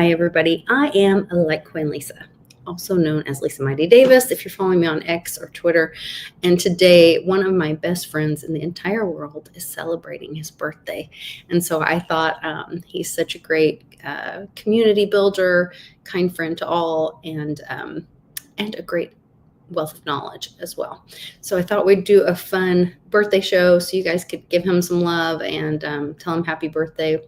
Hi, everybody. I am Litecoin Lisa, also known as Lisa Mighty Davis if you're following me on X or Twitter. And today, one of my best friends in the entire world is celebrating his birthday. And so I thought he's such a great community builder, kind friend to all, and a great wealth of knowledge as well. So I thought we'd do a fun birthday show so you guys could give him some love and tell him happy birthday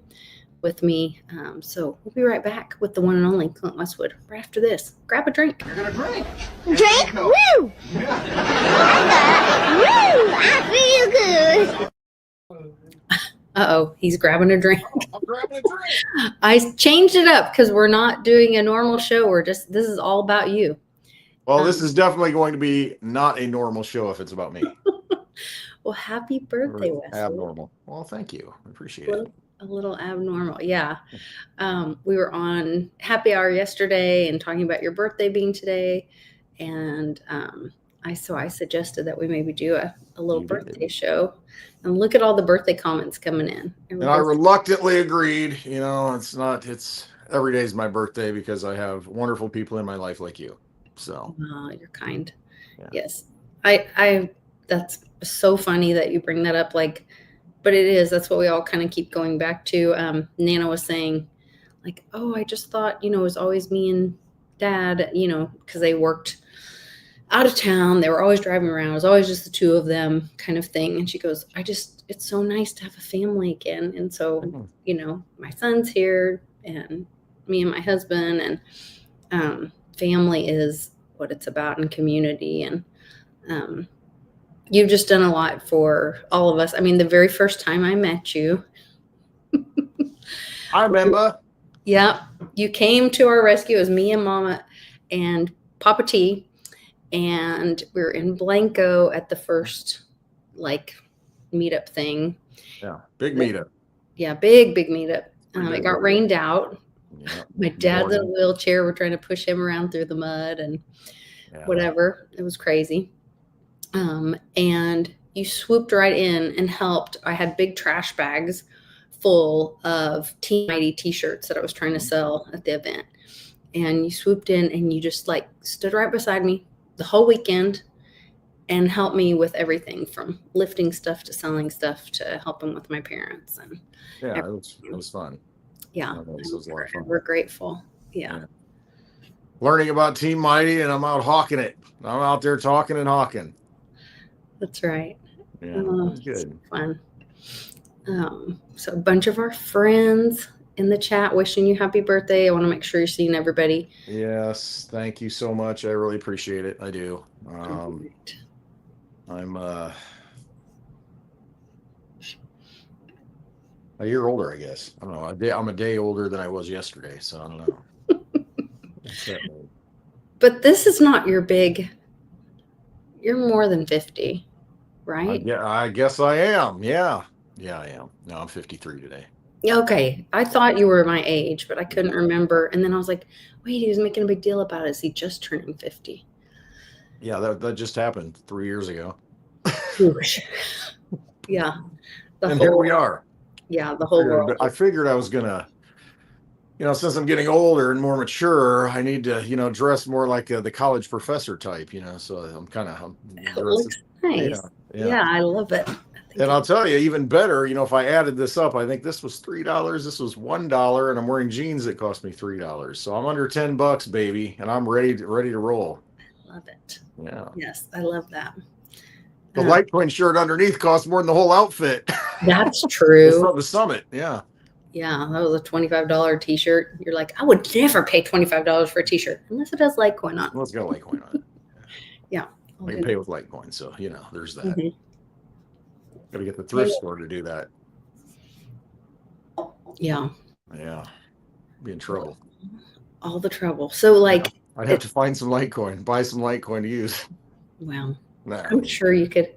with me. So we'll be right back with the one and only Clint Westwood right after this. Grab a drink. You're gonna drink. Drink? Woo! Woo! I feel good. Uh-oh, he's grabbing a drink. I'm grabbing a drink. I changed it up because we're not doing a normal show. This is all about you. Well, this is definitely going to be not a normal show if it's about me. Well, happy birthday, Westwood. Abnormal. Well, thank you. I appreciate it. A little abnormal. Yeah. We were on happy hour yesterday and talking about your birthday being today. And I suggested that we maybe do a little birthday show. And look at all the birthday comments coming in. And I reluctantly agreed. You know, it's every day's my birthday because I have wonderful people in my life like you. So you're kind. Yeah. Yes. I that's so funny that you bring that up. But that's what we all kind of keep going back to. Nana was saying oh, I just thought, it was always me and Dad, because they worked out of town. They were always driving around. It was always just the two of them kind of thing. And she goes, it's so nice to have a family again. And so, my son's here and me and my husband and family is what it's about in community. And you've just done a lot for all of us. I mean, the very first time I met you. I remember. Yeah. You came to our rescue. It was me and Mama and Papa T. And we were in Blanco at the first meetup thing. Yeah. Big meetup. Yeah. Big meetup. It got rained out. Yeah. My dad's in a wheelchair. We're trying to push him around through the mud and whatever. It was crazy. And you swooped right in and helped. I had big trash bags full of Team Mighty t-shirts that I was trying to sell at the event. And you swooped in and you just stood right beside me the whole weekend and helped me with everything from lifting stuff to selling stuff to helping with my parents. And yeah, it was fun. Yeah. It was a lot of fun. We're grateful. Yeah. Learning about Team Mighty, and I'm out hawking it. I'm out there talking and hawking. That's right. Yeah, that's good. Fun. So a bunch of our friends in the chat wishing you happy birthday. I want to make sure you're seeing everybody. Yes, thank you so much. I really appreciate it. I do. I'm a year older, I guess. I don't know. I'm a day older than I was yesterday, so I don't know. But this is not your big. You're more than 50, right? I guess I am. Yeah, I am. No, I'm 53 today. Okay. I thought you were my age, but I couldn't remember. And then I was like, wait, he was making a big deal about it. Is he just turning 50? Yeah, that just happened 3 years ago. Yeah. Here we are. Yeah, the whole world. I figured I was going to, since I'm getting older and more mature, I need to, dress more like the college professor type, so I'm kind of. It looks nice. Yeah, I love it. And I'll tell you, even better, if I added this up, I think this was $3, this was $1, and I'm wearing jeans that cost me $3. So I'm under $10, baby, and I'm ready to roll. I love it. Yeah. Yes, I love that. The Litecoin shirt underneath costs more than the whole outfit. That's true. From the summit, yeah. Yeah, that was a $25 t-shirt. You're like, I would never pay $25 for a t-shirt unless it has Litecoin on it. Well, it's got Litecoin on it. Yeah. I can pay with Litecoin, so there's that. Mm-hmm. Got to get the thrift store to do that. Yeah. Yeah. Be in trouble. All the trouble. So I'd have to find some Litecoin, buy some Litecoin to use. Well, nah. I'm sure you could.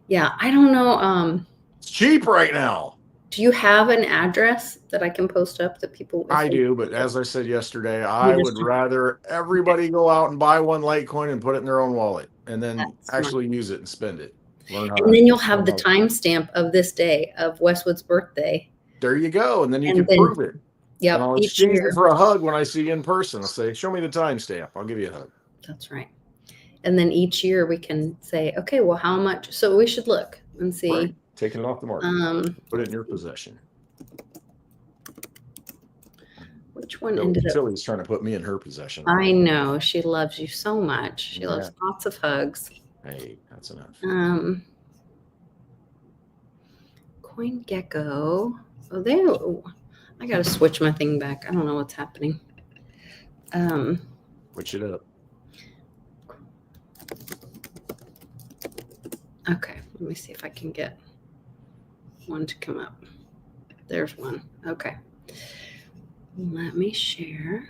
Yeah. I don't know. It's cheap right now. Do you have an address that I can post up that people? I do, but as I said yesterday, I would rather everybody go out and buy one Litecoin and put it in their own wallet and then actually use it and spend it. And then you'll have the timestamp of this day of Westwood's birthday. There you go. And then you can prove it. Yep. And I'll Each exchange year. it for a hug when I see you in person. I'll say, show me the timestamp. I'll give you a hug. That's right. And then each year we can say, okay, well, how much? So we should look and see. Right. Taking it off the market. Put it in your possession. Which one ended up? Tilly's trying to put me in her possession. I know. She loves you so much. She loves lots of hugs. Hey, that's enough. Coin Gecko. Oh, there. I got to switch my thing back. I don't know what's happening. Switch it up. Okay, let me see if I can get one to come up. There's one. Okay. Let me share.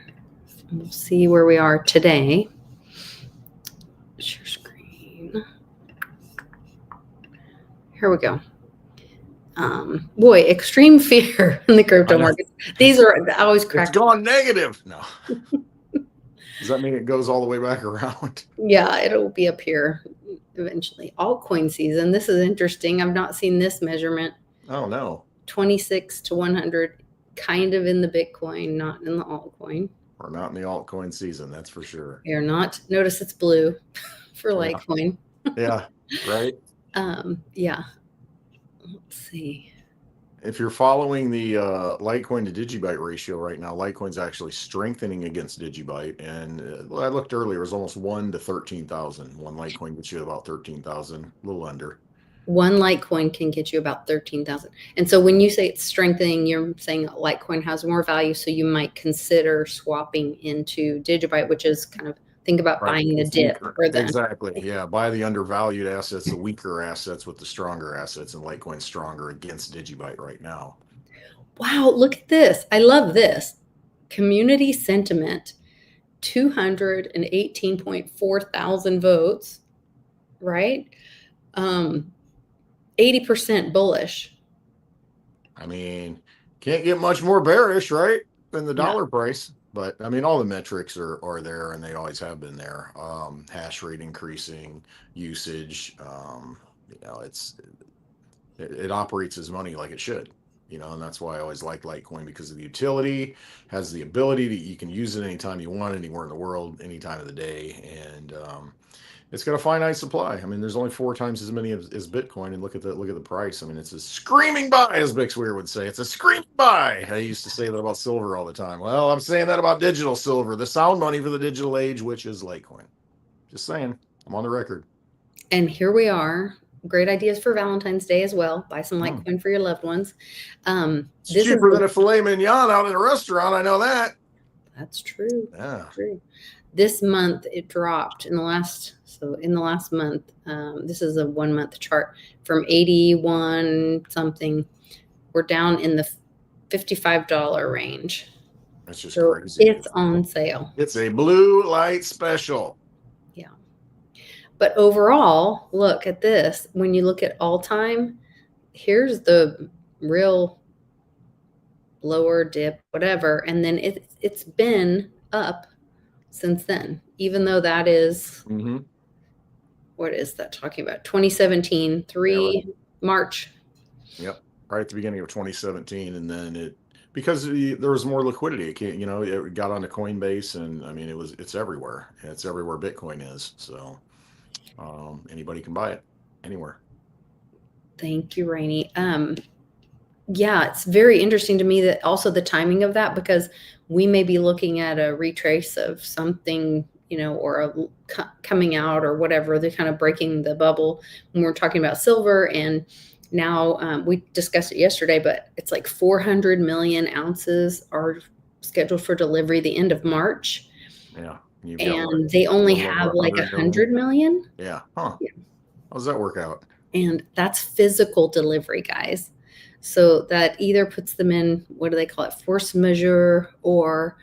We'll see where we are today. Share screen. Here we go. Boy, extreme fear in the crypto markets. These are always crack. It's gone negative. No. Does that mean it goes all the way back around? Yeah, it'll be up here eventually. Altcoin season. This is interesting. I've not seen this measurement. Oh, no. 26 to 100, kind of in the Bitcoin, not in the altcoin. We're not in the altcoin season, that's for sure. We are not. Notice it's blue for Litecoin. Yeah, right? Yeah. Let's see. If you're following the Litecoin to Digibyte ratio right now, Litecoin's actually strengthening against Digibyte. And I looked earlier, it was almost 1 to 13,000. One Litecoin gets you about 13,000, a little under. One Litecoin can get you about 13,000. And so when you say it's strengthening, you're saying Litecoin has more value. So you might consider swapping into Digibyte, which is kind of think about buying the dip. Or the exactly. Yeah. Buy the undervalued assets, the weaker assets with the stronger assets, and Litecoin's stronger against Digibyte right now. Wow. Look at this. I love this. Community sentiment, 218.4 thousand votes, right? 80% bullish. I mean, can't get much more bearish, right? Than the dollar price. But I mean, all the metrics are there, and they always have been there. Hash rate increasing, usage. It operates as money like it should, and that's why I always like Litecoin, because of the utility, has the ability that you can use it anytime you want, anywhere in the world, any time of the day, and it's got a finite supply. I mean, there's only 4 times as many as Bitcoin, and look at the price. I mean, it's a screaming buy, as Bix Weir would say. It's a screaming buy. I used to say that about silver all the time. Well, I'm saying that about digital silver, the sound money for the digital age, which is Litecoin. Just saying, I'm on the record. And here we are. Great ideas for Valentine's Day as well. Buy some Litecoin for your loved ones. It's cheaper than a filet mignon out in a restaurant. I know that. That's true. Yeah. That's true. This month it dropped in the last month. This is a 1 month chart from 81 something. We're down in the $55 range. That's just crazy. It's on sale. It's a blue light special. Yeah. But overall, look at this. When you look at all time, here's the real lower dip, whatever. And then it's been up since then, even though that is, what is that talking about? 2017, March. Yep. Right at the beginning of 2017. And then because there was more liquidity, it got onto Coinbase, and I mean, it's everywhere. It's everywhere Bitcoin is. So anybody can buy it anywhere. Thank you, Rainey. Yeah, it's very interesting to me that also the timing of that, because we may be looking at a retrace of something, or coming out or whatever. They're kind of breaking the bubble when we're talking about silver. And now we discussed it yesterday, but it's like 400 million ounces are scheduled for delivery the end of March. Yeah. And they only have like 100 million. Yeah. Huh. Yeah. How does that work out? And that's physical delivery, guys. So that either puts them in, what do they call it, force majeure, or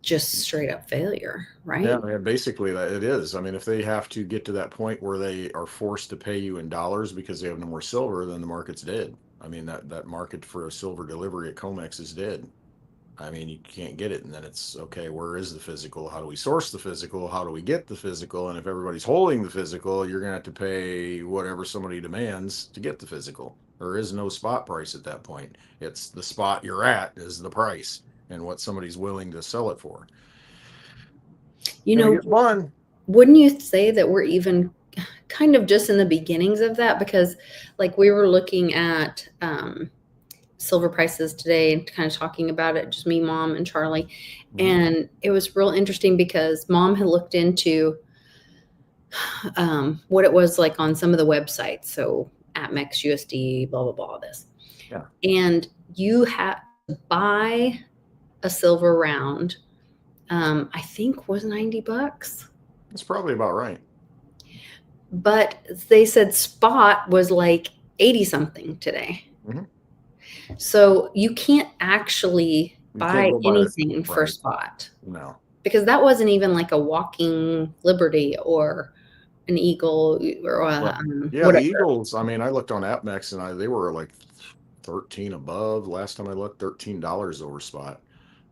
just straight up failure, right? Yeah, basically that it is. I mean, if they have to get to that point where they are forced to pay you in dollars because they have no more silver, then the market's dead. I mean, that market for a silver delivery at COMEX is dead. I mean, you can't get it. And then it's, okay, where is the physical? How do we source the physical? How do we get the physical? And if everybody's holding the physical, you're going to have to pay whatever somebody demands to get the physical. There is no spot price at that point. It's the spot you're at is the price and what somebody's willing to sell it for. You Gonna know, get fun. wouldn't you say that we're even kind of just in the beginnings of that? Because like we were looking at silver prices today and kind of talking about it, just me, mom, and Charlie. And it was real interesting because mom had looked into what it was like on some of the websites. So APMEX, USD, blah, blah, blah, this. Yeah. And you have to buy a silver round, I think was $90. That's probably about right. But they said spot was like 80 something today. Mhm. So you can't actually You buy can't go buy it. anything for Right. spot No. because that wasn't even like a walking Liberty or an Eagle or Yeah, whatever. the Eagles. I mean, I looked on AppMex and they were like 13 above. Last time I looked, $13 over spot.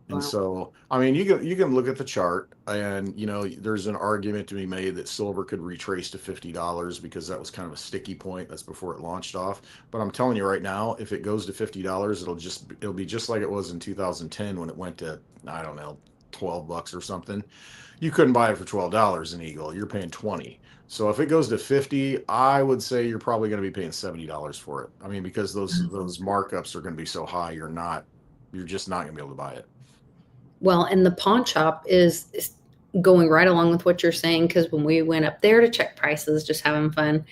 And Wow. so, I mean, you can look at the chart, and there's an argument to be made that silver could retrace to $50 because that was kind of a sticky point. That's before it launched off. But I'm telling you right now, if it goes to $50, it'll be just like it was in 2010 when it went to, I don't know, $12 or something. You couldn't buy it for $12 in Eagle. You're paying 20. So if it goes to 50, I would say you're probably going to be paying $70 for it. I mean, because those markups are going to be so high, you're just not going to be able to buy it. Well, and the pawn shop is going right along with what you're saying because when we went up there to check prices, just having fun,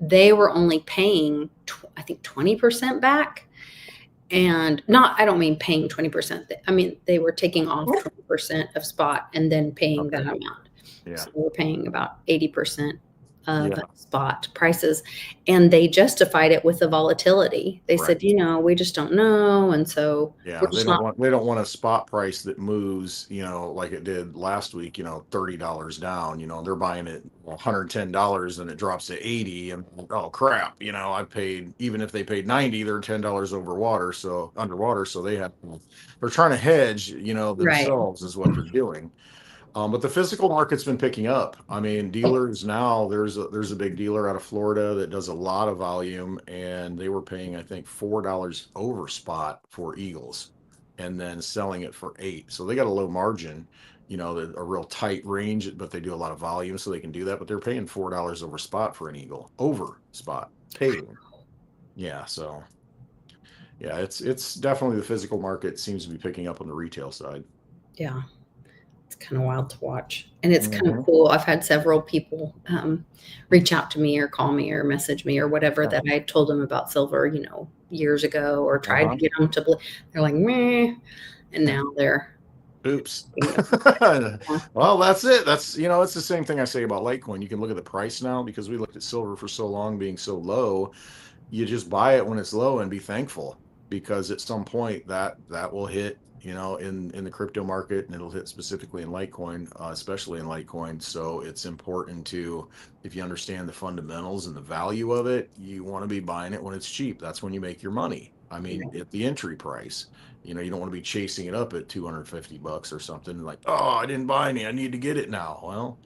they were only paying, I think, 20% back. And I don't mean paying 20%. I mean, they were taking off 20% of spot and then paying that amount. Yeah. So we're paying about 80% of Yeah. spot prices. And they justified it with the volatility. They Right. said, we just don't know. And so Yeah, we're they just don't want a spot price that moves, like it did last week, $30 down. They're buying it $110 and it drops to 80 and oh crap, I paid, even if they paid 90, they're $10 underwater, so they're trying to hedge, themselves is what they're doing. But the physical market's been picking up. I mean, dealers now, there's a big dealer out of Florida that does a lot of volume, and they were paying, I think, $4 over spot for Eagles and then selling it for $8. So they got a low margin, a real tight range, but they do a lot of volume, so they can do that. But they're paying $4 over spot for an Eagle, over spot, paying. Yeah, so yeah, it's definitely the physical market seems to be picking up on the retail side. Yeah. It's kind of wild to watch. And it's kind of cool. I've had several people reach out to me or call me or message me or whatever that I told them about silver, years ago or tried to get them to they're like, meh. And now they're. Oops. Well, that's it. That's, it's the same thing I say about Litecoin. You can look at the price now because we looked at silver for so long being so low. You just buy it when it's low and be thankful because at some point that will hit, in the crypto market, and it'll hit specifically in Litecoin, especially in Litecoin. So it's important to, if you understand the fundamentals and the value of it, you want to be buying it when it's cheap. That's when you make your money. I mean, at the entry price, you don't want to be chasing it up at $250 or something like, oh, I didn't buy any, I need to get it now. Well,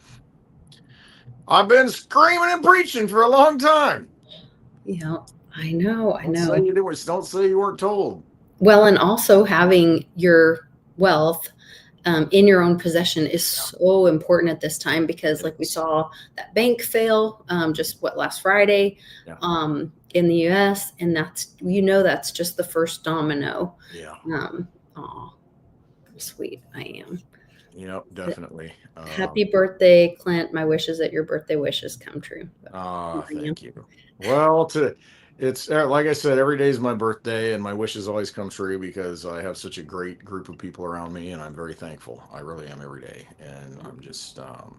I've been screaming and preaching for a long time. Yeah, I know. Don't say you weren't told. Well, and also having your wealth in your own possession is so important at this time because like we saw that bank fail last Friday in the US, and that's just the first domino. Yeah. Sweet I am. Definitely. Happy birthday, Clint. My wish is that your birthday wishes come true. Thank you. Well, it's like I said, every day is my birthday, and my wishes always come true because I have such a great group of people around me, and I'm very thankful. I really am every day, and I'm just, the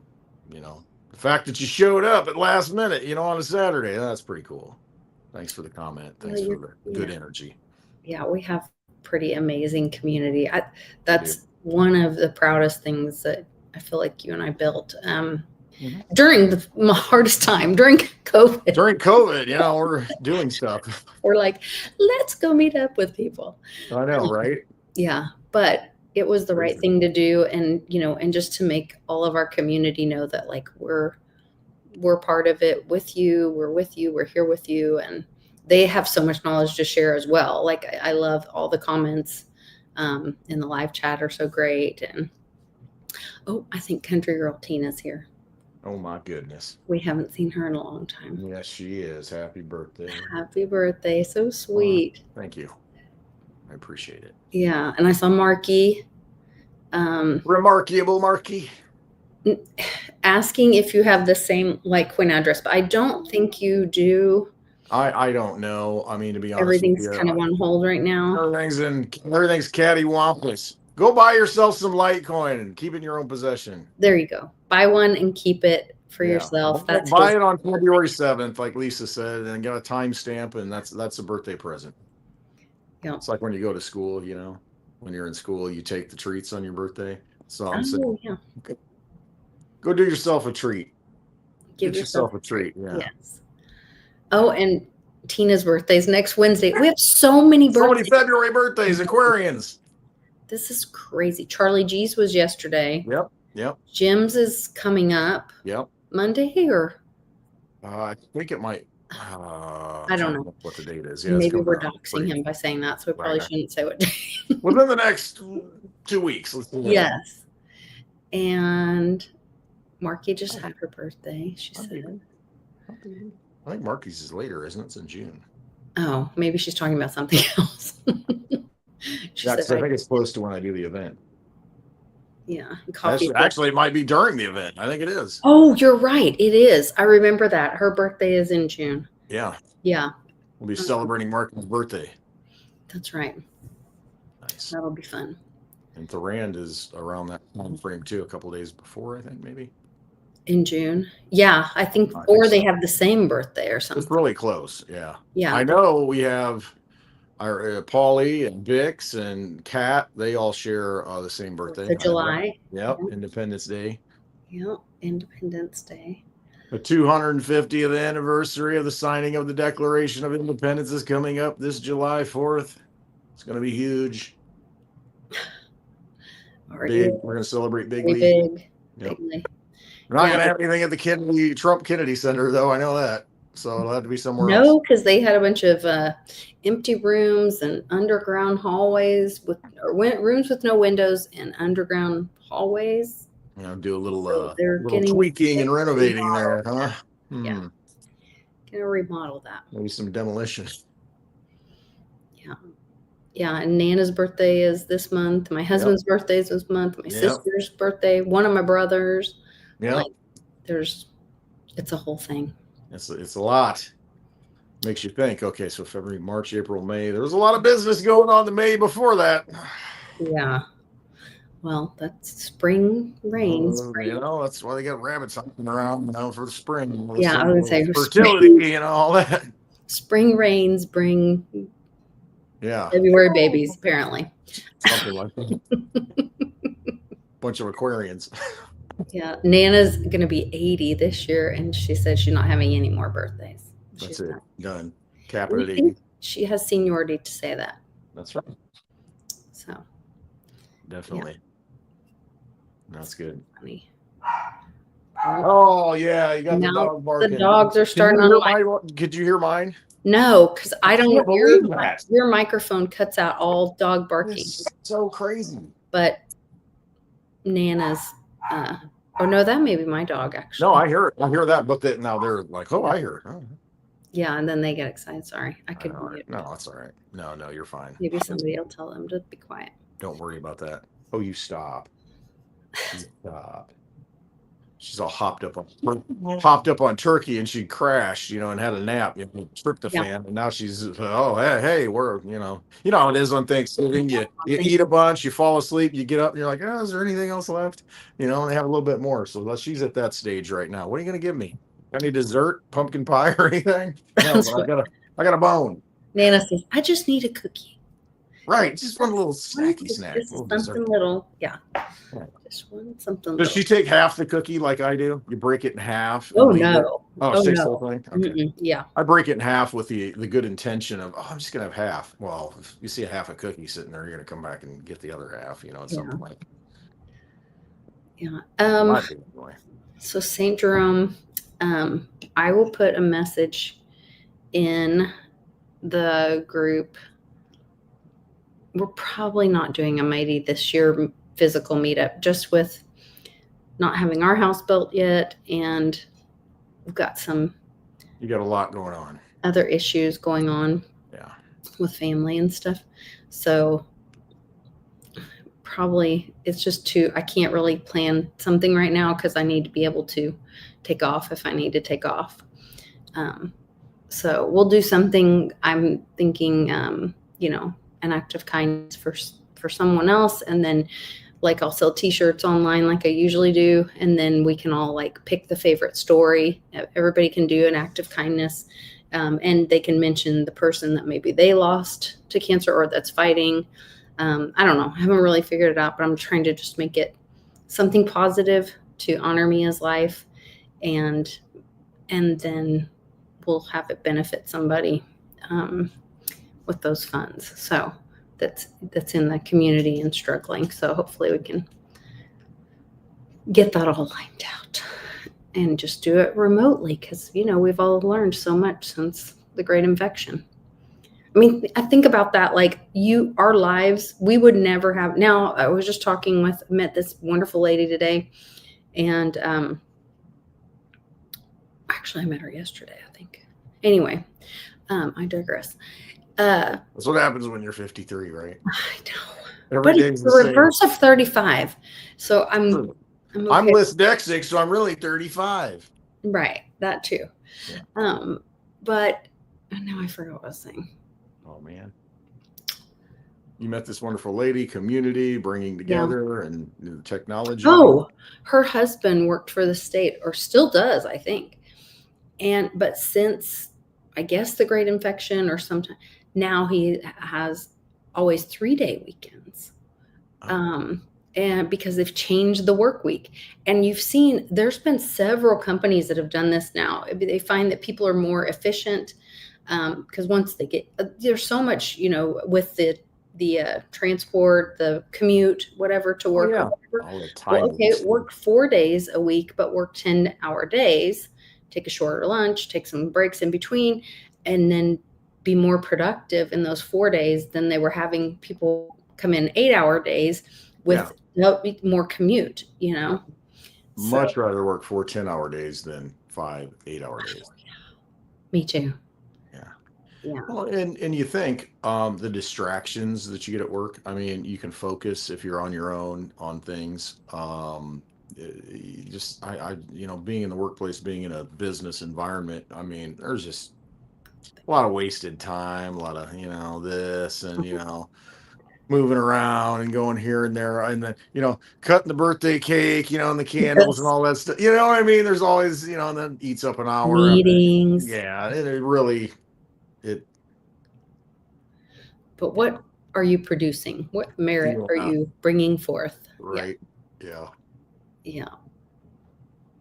fact that you showed up at last minute, on a Saturday, that's pretty cool. Thanks for the comment. Thanks for the good energy. Yeah, we have pretty amazing community. That's one of the proudest things that I feel like you and I built. During my hardest time, during COVID. We're doing stuff. We're like, let's go meet up with people. I know, right? Yeah, but it was the right thing to do, and and just to make all of our community know that like we're part of it with you. We're with you. We're here with you, and they have so much knowledge to share as well. Like I love all the comments in the live chat are so great. And I think Country Girl Tina's here. Oh my goodness. We haven't seen her in a long time. Yes, she is. Happy birthday. Happy birthday. So sweet. Thank you. I appreciate it. Yeah. And I saw Marky. Remarkable Marky. Asking if you have the same Litecoin address, but I don't think you do. I don't know. I mean, to be honest, Everything's kind of on hold right now. Everything's cattywampus. Go buy yourself some Litecoin and keep it in your own possession. There you go. Buy one and keep it for yourself. That's buy it on February 7th, like Lisa said, and get a timestamp, and that's a birthday present. Yeah. It's like when you go to school, when you're in school, you take the treats on your birthday. So I'm saying, go do yourself a treat. Give yourself a treat. Yeah. Yes. Oh, and Tina's birthday is next Wednesday. We have so many birthdays. So many February birthdays, Aquarians. This is crazy. Charlie G's was yesterday. Yep. Jim's is coming up. Yep. Monday or? I think it might. I don't know what the date is. Yeah, maybe we're doxing him by saying that, so we probably shouldn't say what day. Within the next 2 weeks. Yes. And Marky just had her birthday, she said. I think Marky's is later, isn't it? It's in June. Oh, maybe she's talking about something else. I think it's close to when I do the event. Yeah. Coffee. Actually, it might be during the event. I think it is. Oh, you're right. It is. I remember that. Her birthday is in June. Yeah. Yeah. We'll be celebrating Marky's birthday. That's right. Nice. That'll be fun. And Thorand is around that time frame too, a couple days before, I think, maybe. In June? Yeah, I think they have the same birthday or something. It's really close, yeah. Yeah. I know we have our Paulie and Bix and Kat, they all share the same birthday. July. Yep, Independence Day. Yep, Independence Day. The 250th anniversary of the signing of the Declaration of Independence is coming up this July 4th. It's going to be huge. We're going to celebrate bigly. Bigly. We're not going to have anything at the Trump Kennedy Center, though. I know that. So it'll have to be somewhere else. No, because they had a bunch of empty rooms and underground hallways rooms with no windows and underground hallways. Do a little tweaking and renovating there, huh? Yeah. Gonna remodel that. Maybe some demolition. Yeah. Yeah, and Nana's birthday is this month. My husband's birthday is this month. My sister's birthday. One of my brothers. Yeah. It's a whole thing. It's a lot. Makes you think, okay, so February, March, April, May. There was a lot of business going on the May before that. Yeah. Well, that's spring rains. That's why they got rabbits hopping around, for the spring. Yeah, I was going to say fertility, all that. Spring rains bring February babies, apparently. Something like that. Bunch of Aquarians. Yeah, Nana's going to be 80 this year, and she said she's not having any more birthdays. That's it. Done. Cap it at 80. She has seniority to say that. That's right. So. Definitely. Yeah. That's good. Funny. Oh, yeah. You got the dog barking. The dogs are starting on. Could you hear mine? No, because I don't hear that. Your microphone cuts out all dog barking. It's so crazy. But Nana's. No, that may be my dog, actually. No, I hear it. I hear that, but now they're like, I hear it. Oh. Yeah, and then they get excited. Sorry, I could. No, that's all right. No, you're fine. Maybe somebody will tell them to be quiet. Don't worry about that. Oh, you stop. Stop. She's all hopped up on turkey, and she crashed, and had a nap, tryptophan, and now she's hey, we're how it is on Thanksgiving. You eat a bunch, you fall asleep, you get up, and you're like, is there anything else left? And they have a little bit more. So she's at that stage right now. What are you gonna give me? Any dessert, pumpkin pie, or anything? No, I got a bone. Nana says, I just need a cookie. Right, just one little snacky snack. Just something little, Just one something. Does she take half the cookie like I do? You break it in half. Oh no! She takes the whole thing. Okay. Yeah. I break it in half with the good intention of I'm just gonna have half. Well, if you see a half a cookie sitting there, you're gonna come back and get the other half. At some point. Yeah. So St. Jerome, I will put a message in the group, we're probably not doing a Mighty this year physical meetup, just with not having our house built yet, and we've got some You got a lot going on. other issues going on Yeah. with family and stuff. So probably it's just too, I can't really plan something right now because I need to be able to take off if I need to take off. So we'll do something. I'm thinking, an act of kindness for someone else, and then like I'll sell T-shirts online like I usually do, and then we can all like pick the favorite story. Everybody can do an act of kindness, and they can mention the person that maybe they lost to cancer or that's fighting. I don't know. I haven't really figured it out, but I'm trying to just make it something positive to honor Mia's life, and then we'll have it benefit somebody with those funds. So that's in the community and struggling. So hopefully we can get that all lined out and just do it remotely, because we've all learned so much since the Great Infection. I mean, I think about that, like our lives, we would never have. Now, I was just met this wonderful lady today, and actually I met her yesterday, I think. Anyway, I digress. That's what happens when you're 53, right? I know. Every But day's it's the the same. reverse of 35. So I'm okay. I'm dyslexic, so I'm really 35. Right, that too. Yeah. But now I forgot what I was saying. Oh man. You met this wonderful lady, community, bringing together, and technology. Oh, her husband worked for the state, or still does, I think. But since, I guess, the Great Infection or sometime, now he has always 3-day weekends. And because they've changed the work week. And you've seen, there's been several companies that have done this now. They find that people are more efficient, because once they get, there's so much, with the transport, the commute, whatever, to work. All the time. Okay, work 4 days a week, but work 10-hour days, take a shorter lunch, take some breaks in between, and then be more productive in those 4 days than they were having people come in 8-hour days with more commute, Much rather work 4 10-hour days than 5 8-hour days. Me too. Yeah. Well, and you think the distractions that you get at work, I mean, you can focus if you're on your own on things. Just being in the workplace, being in a business environment, I mean, there's just a lot of wasted time, a lot of this and moving around and going here and there, and then cutting the birthday cake, and the candles and all that stuff. You know what I mean? There's always and then eats up an hour. Meetings. Yeah, and it really. But what are you producing? What merit are you bringing forth? Right. Yeah.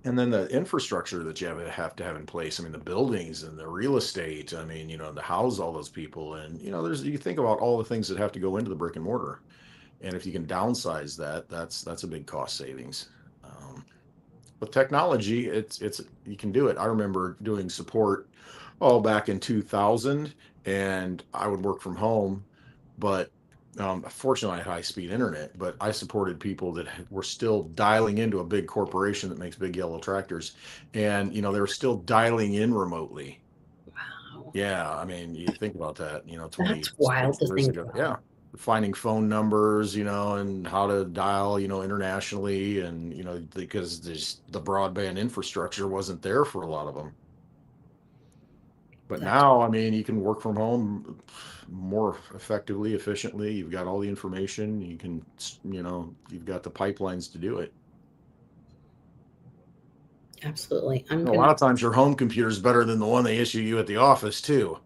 And then the infrastructure that you have to have in place. I mean, the buildings and the real estate. I mean, to house all those people, and you think about all the things that have to go into the brick and mortar, and if you can downsize that, that's a big cost savings. With technology, it's you can do it. I remember doing support back in 2000, and I would work from home, but fortunately I had high-speed internet, but I supported people that were still dialing into a big corporation that makes big yellow tractors, and they were still dialing in remotely. Wow. Yeah, I mean, you think about that, 20 That's wild to think ago. about. Yeah. Finding phone numbers, and how to dial, internationally, and because the broadband infrastructure wasn't there for a lot of them. But now, I mean, you can work from home more effectively, efficiently. You've got all the information. You can, you've got the pipelines to do it. Absolutely. A lot of times your home computer is better than the one they issue you at the office too.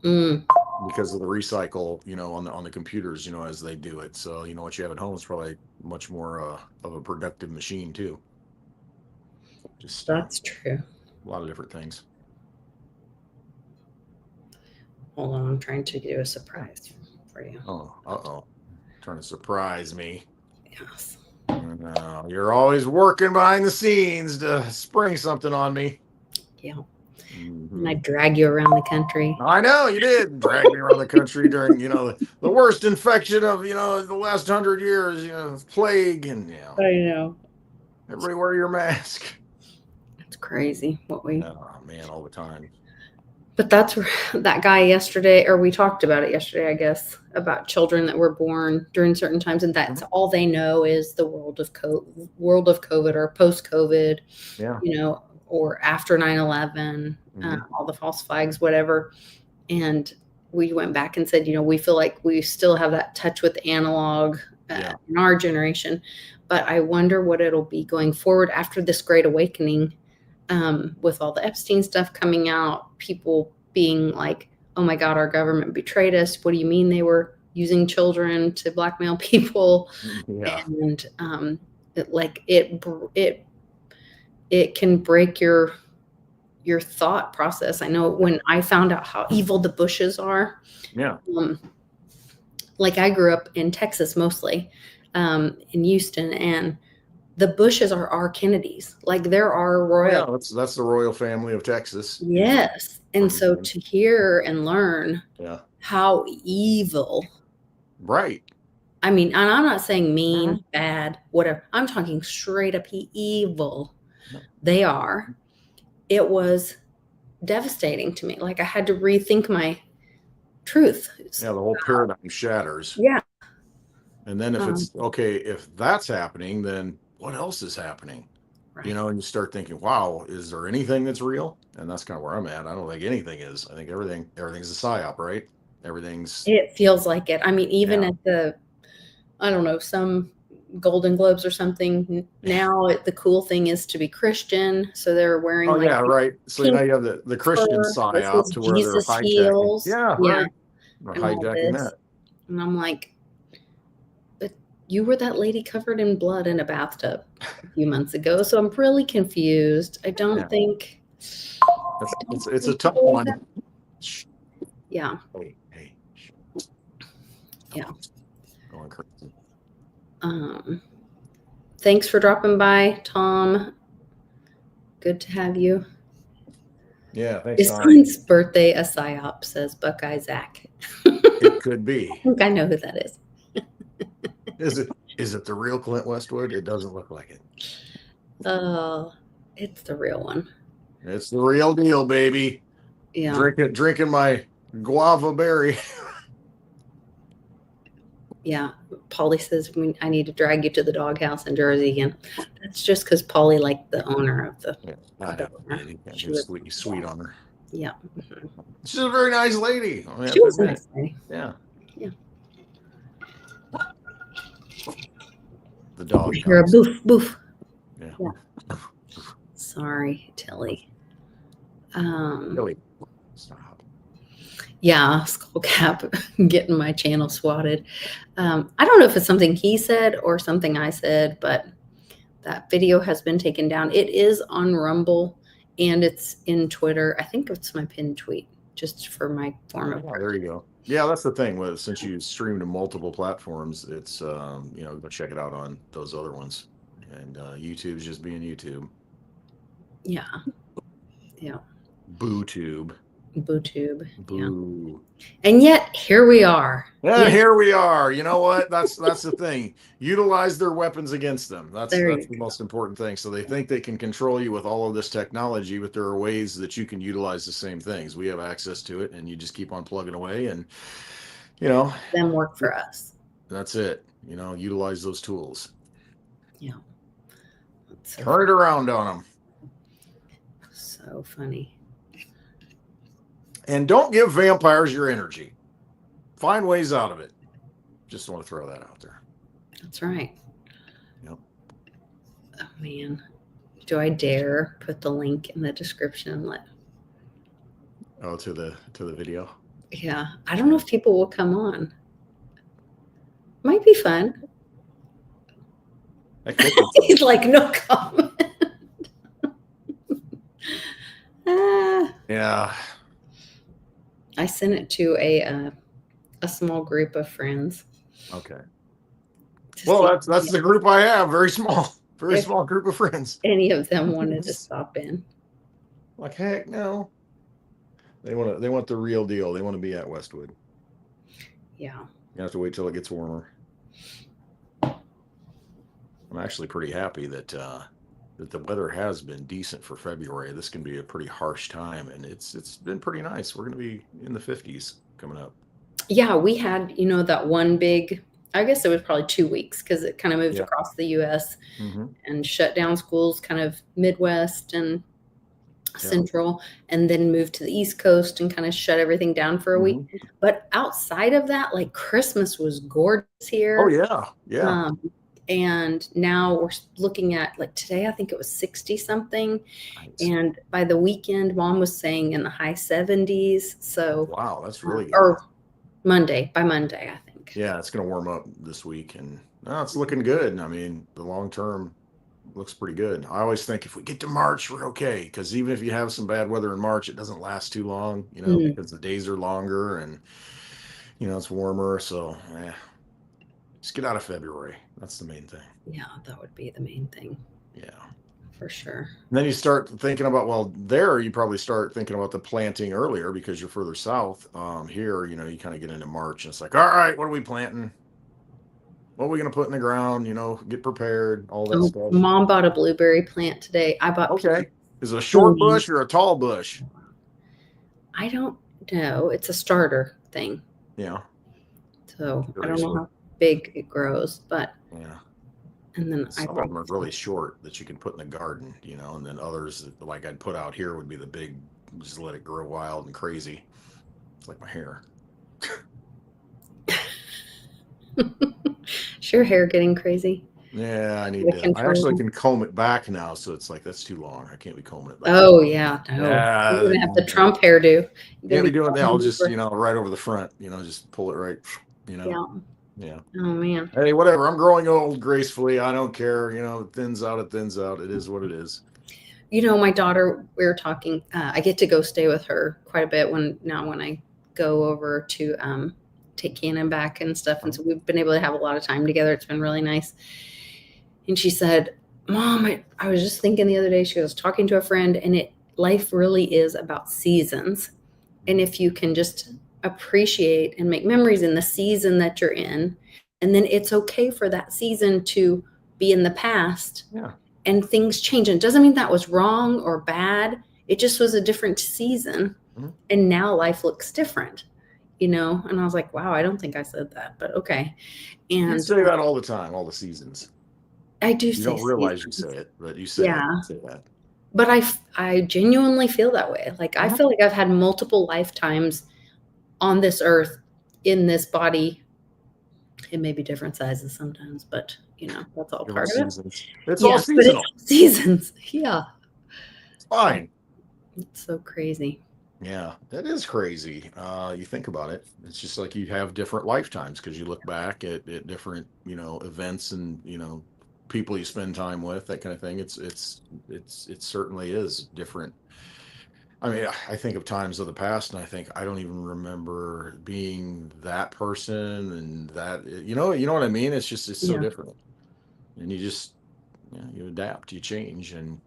Because of the recycle, on the computers, as they do it. So, what you have at home is probably much more of a productive machine too. That's true. A lot of different things. Hold on, I'm trying to do a surprise for you. Oh, trying to surprise me. Yes. No, you're always working behind the scenes to spring something on me. Yeah. And I drag you around the country. I know you did drag me around the country during, the worst infection of, the last 100 years, plague, and I know. everybody wear your mask. It's crazy what we. Oh man, all the time. But that's that guy yesterday, or we talked about it yesterday, I guess, about children that were born during certain times, and that's all they know is the world of COVID or post-COVID, or after 9/11, all the false flags, whatever. And we went back and said, we feel like we still have that touch with analog in our generation, but I wonder what it'll be going forward after this Great Awakening. With all the Epstein stuff coming out, people being like, oh my God, our government betrayed us. What do you mean they were using children to blackmail people? Yeah. And it can break your thought process. I know when I found out how evil the Bushes are. Yeah. Like I grew up in Texas mostly, in Houston, and the Bushes are our Kennedys. Like there are royal. Yeah, that's the royal family of Texas. Yes. And so to hear and learn how evil. Right. I mean, and I'm not saying mean, bad, whatever. I'm talking straight up evil. They are. It was devastating to me. Like I had to rethink my truth. Yeah, the whole paradigm shatters. Yeah. And then if that's happening, then what else is happening? Right. And you start thinking, wow, is there anything that's real? And that's kind of where I'm at. I don't think anything is. I think everything's a psyop, right? It feels like it. I mean, even at I don't know, some Golden Globes or something. Now the cool thing is to be Christian. So they're wearing right. So now you have the Christian psyop to where Jesus they're heals. Right. They're hijacking that. And I'm like, you were that lady covered in blood in a bathtub a few months ago. So I'm really confused. I don't think it's a tough one. Yeah. Hey. Yeah. Going crazy. Thanks for dropping by, Tom. Good to have you. Yeah, thanks. Is Clint's birthday a psyop, says Buckeye Zach. It could be. I think I know who that is. Is it the real Clint Westwood? It doesn't look like it. Oh, it's the real one. It's the real deal, baby. Yeah. Drinking my guava berry. Yeah. Paulie says I need to drag you to the doghouse in Jersey again. That's just because Paulie liked the owner of the. She was sweet on her. Yeah. She's a very nice lady. She was a nice lady. Yeah. Yeah. The dog. You're a boof. Yeah. Sorry, Tilly. Tilly. Stop. Yeah, Skullcap getting my channel swatted. I don't know if it's something he said or something I said, but that video has been taken down. It is on Rumble and it's in Twitter. I think it's my pinned tweet, just for my form of. There you go. Yeah, that's the thing. Since you stream to multiple platforms, it's go check it out on those other ones, and YouTube's just being YouTube. Yeah. BooTube. Yeah. And yet here we are. Yeah, here we are. You know what? That's the thing. Utilize their weapons against them. That's the most important thing. So they think they can control you with all of this technology, but there are ways that you can utilize the same things. We have access to it, and you just keep on plugging away, and them work for us. That's it. Utilize those tools. Yeah. Turn it around on them. So funny. And don't give vampires your energy. Find ways out of it. Just want to throw that out there. That's right. Yep. Oh man. Do I dare put the link in the description? To the video? Yeah. I don't know if people will come on. Might be fun. He's like, no comment. Yeah. I sent it to a small group of friends. Okay. Well, that's the group I have. Very small group of friends. Any of them wanted to stop in. Like, heck no. They want the real deal. They want to be at Westwood. Yeah. You have to wait till it gets warmer. I'm actually pretty happy that that the weather has been decent for February. This can be a pretty harsh time, and it's been pretty nice. We're going to be in the 50s coming up. Yeah, we had, that one big, I guess it was probably 2 weeks because it kind of moved Yeah. across the US Mm-hmm. and shut down schools kind of Midwest and Yeah. Central, and then moved to the East Coast and kind of shut everything down for a week. Mm-hmm. But outside of that, like Christmas was gorgeous here. Oh yeah, yeah. And now we're looking at, like, today, I think it was 60 something. Nice. And by the weekend, Mom was saying in the high 70s. So, Wow, that's really good. or by Monday, I think. Yeah, it's going to warm up this week, and it's looking good. I mean, the long term looks pretty good. I always think if we get to March, we're okay, because even if you have some bad weather in March, it doesn't last too long, because the days are longer and it's warmer. So just get out of February. That's the main thing. Yeah, that would be the main thing. Yeah, for sure. And then you start thinking about, you probably start thinking about the planting earlier because you're further south. Here, you kind of get into March and it's like, all right, what are we planting? What are we going to put in the ground? Get prepared, all that stuff. Mom bought a blueberry plant today. I bought. Okay. Is it a short bush or a tall bush? I don't know. It's a starter thing. Yeah. So I don't know how big it grows, but yeah. And then some of them are really short that you can put in the garden, and then others like I'd put out here would be the big, just let it grow wild and crazy. It's like my hair. Is your hair getting crazy? Yeah, I actually can comb it back now, so it's like that's too long. I can't be combing it back. Oh yeah, no. Yeah, You're gonna have the Trump hairdo. Can't be doing that. I'll just right over the front, just pull it right, Yeah. Oh man. Hey, whatever. I'm growing old gracefully. I don't care. It thins out. It thins out. It is what it is. My daughter, we were talking. I get to go stay with her quite a bit when I go over to take Cannon back and stuff, and so we've been able to have a lot of time together. It's been really nice. And she said, "Mom, I was just thinking the other day." She was talking to a friend, and life really is about seasons, and if you can just appreciate and make memories in the season that you're in, and then it's okay for that season to be in the past. Yeah. And things change. And it doesn't mean that was wrong or bad. It just was a different season. Mm-hmm. And now life looks different, And I was like, wow, I don't think I said that, but okay. And you say that all the time, all the seasons. I do. You don't realize you say it, but you say that. But I genuinely feel that way. Like, I feel like I've had multiple lifetimes on this earth in this body. It may be different sizes sometimes, but that's all part of it. It's all seasonal. Seasons. Yeah. It's fine. It's so crazy. Yeah, that is crazy. You think about it. It's just like you have different lifetimes because you look back at different, events and, people you spend time with, that kind of thing. It certainly is different. I mean, I think of times of the past and I think I don't even remember being that person and that, you know what I mean? It's so different. And you just, you adapt, you change. And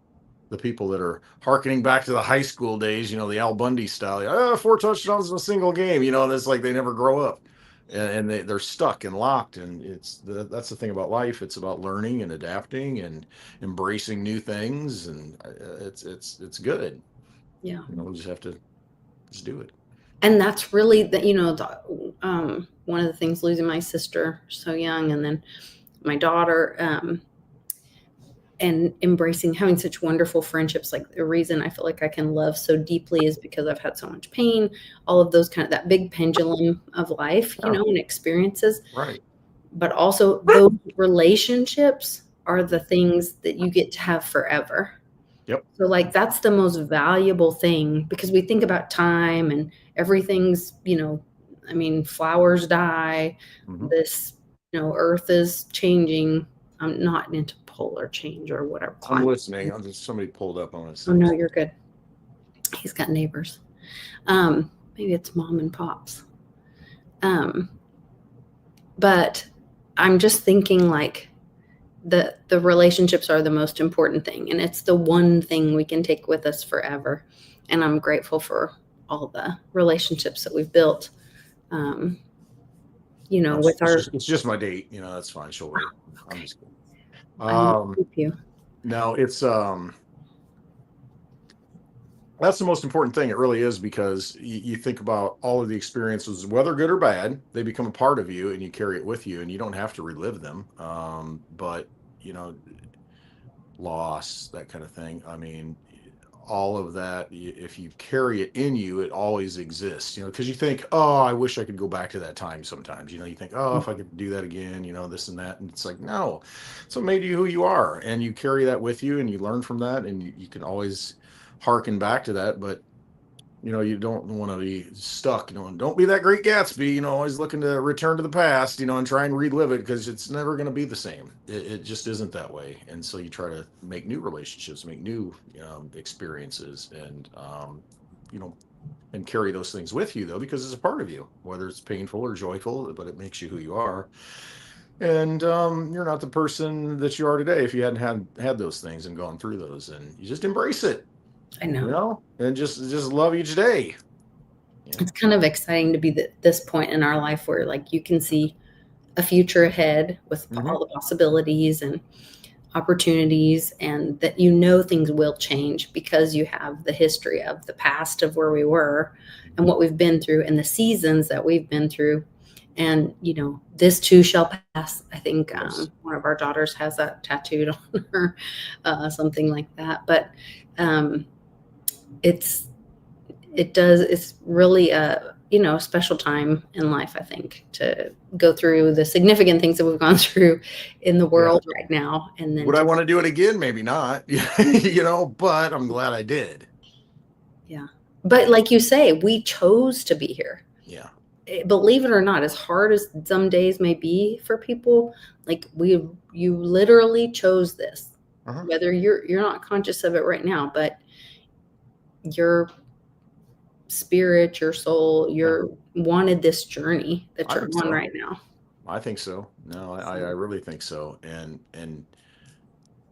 the people that are hearkening back to the high school days, the Al Bundy style, 4 touchdowns in a single game, and it's like they never grow up and they're stuck and locked. And that's the thing about life. It's about learning and adapting and embracing new things. And it's good. Yeah. We just have to just do it. And that's really one of the things, losing my sister so young, and then my daughter, and embracing having such wonderful friendships. Like, the reason I feel like I can love so deeply is because I've had so much pain, all of those that big pendulum of life, and experiences. Right. But also those relationships are the things that you get to have forever. Yep. So that's the most valuable thing, because we think about time and everything's, flowers die. Mm-hmm. This, earth is changing. I'm not into polar change or whatever. I'm listening. Somebody pulled up on us. Oh no, you're good. He's got neighbors. Maybe it's mom and pops. But I'm just thinking, the relationships are the most important thing, and it's the one thing we can take with us forever. And I'm grateful for all the relationships that we've built. Um, with our It's just my date. That's fine. She'll wait. I'm just kidding. I need to Um, keep you. no, it's that's the most important thing. It really is, because you think about all of the experiences, whether good or bad, they become a part of you and you carry it with you, and you don't have to relive them. But you know, loss, that kind of thing. I mean, all of that, if you carry it in you, it always exists, because you think, oh, I wish I could go back to that time sometimes. You think, oh, if I could do that again, this and that. And it's like, no, it's what made you who you are. And you carry that with you and you learn from that. And you can always harken back to that. But you don't want to be stuck. Don't be that Great Gatsby, always looking to return to the past, and try and relive it, because it's never going to be the same. It just isn't that way. And so you try to make new relationships, make new experiences, and and carry those things with you, though, because it's a part of you, whether it's painful or joyful, but it makes you who you are. And you're not the person that you are today if you hadn't had those things and gone through those, and you just embrace it, I know. and just love each day. It's kind of exciting to be this point in our life where like you can see a future ahead with all the possibilities and opportunities, and that things will change because you have the history of the past of where we were and what we've been through and the seasons that we've been through. And this too shall pass. I think Yes. one of our daughters has that tattooed on her, something like that. But it's really a special time in life, I think, to go through the significant things that we've gone through in the world right now. And then Would I want to do it again? Maybe not. But I'm glad I did. Yeah, but like you say, we chose to be here. Yeah. Believe it or not, as hard as some days may be for people, like you literally chose this. Whether you're not conscious of it right now, but your spirit, your soul, wanted this journey that you're on right now. I think so. No, I really think so. And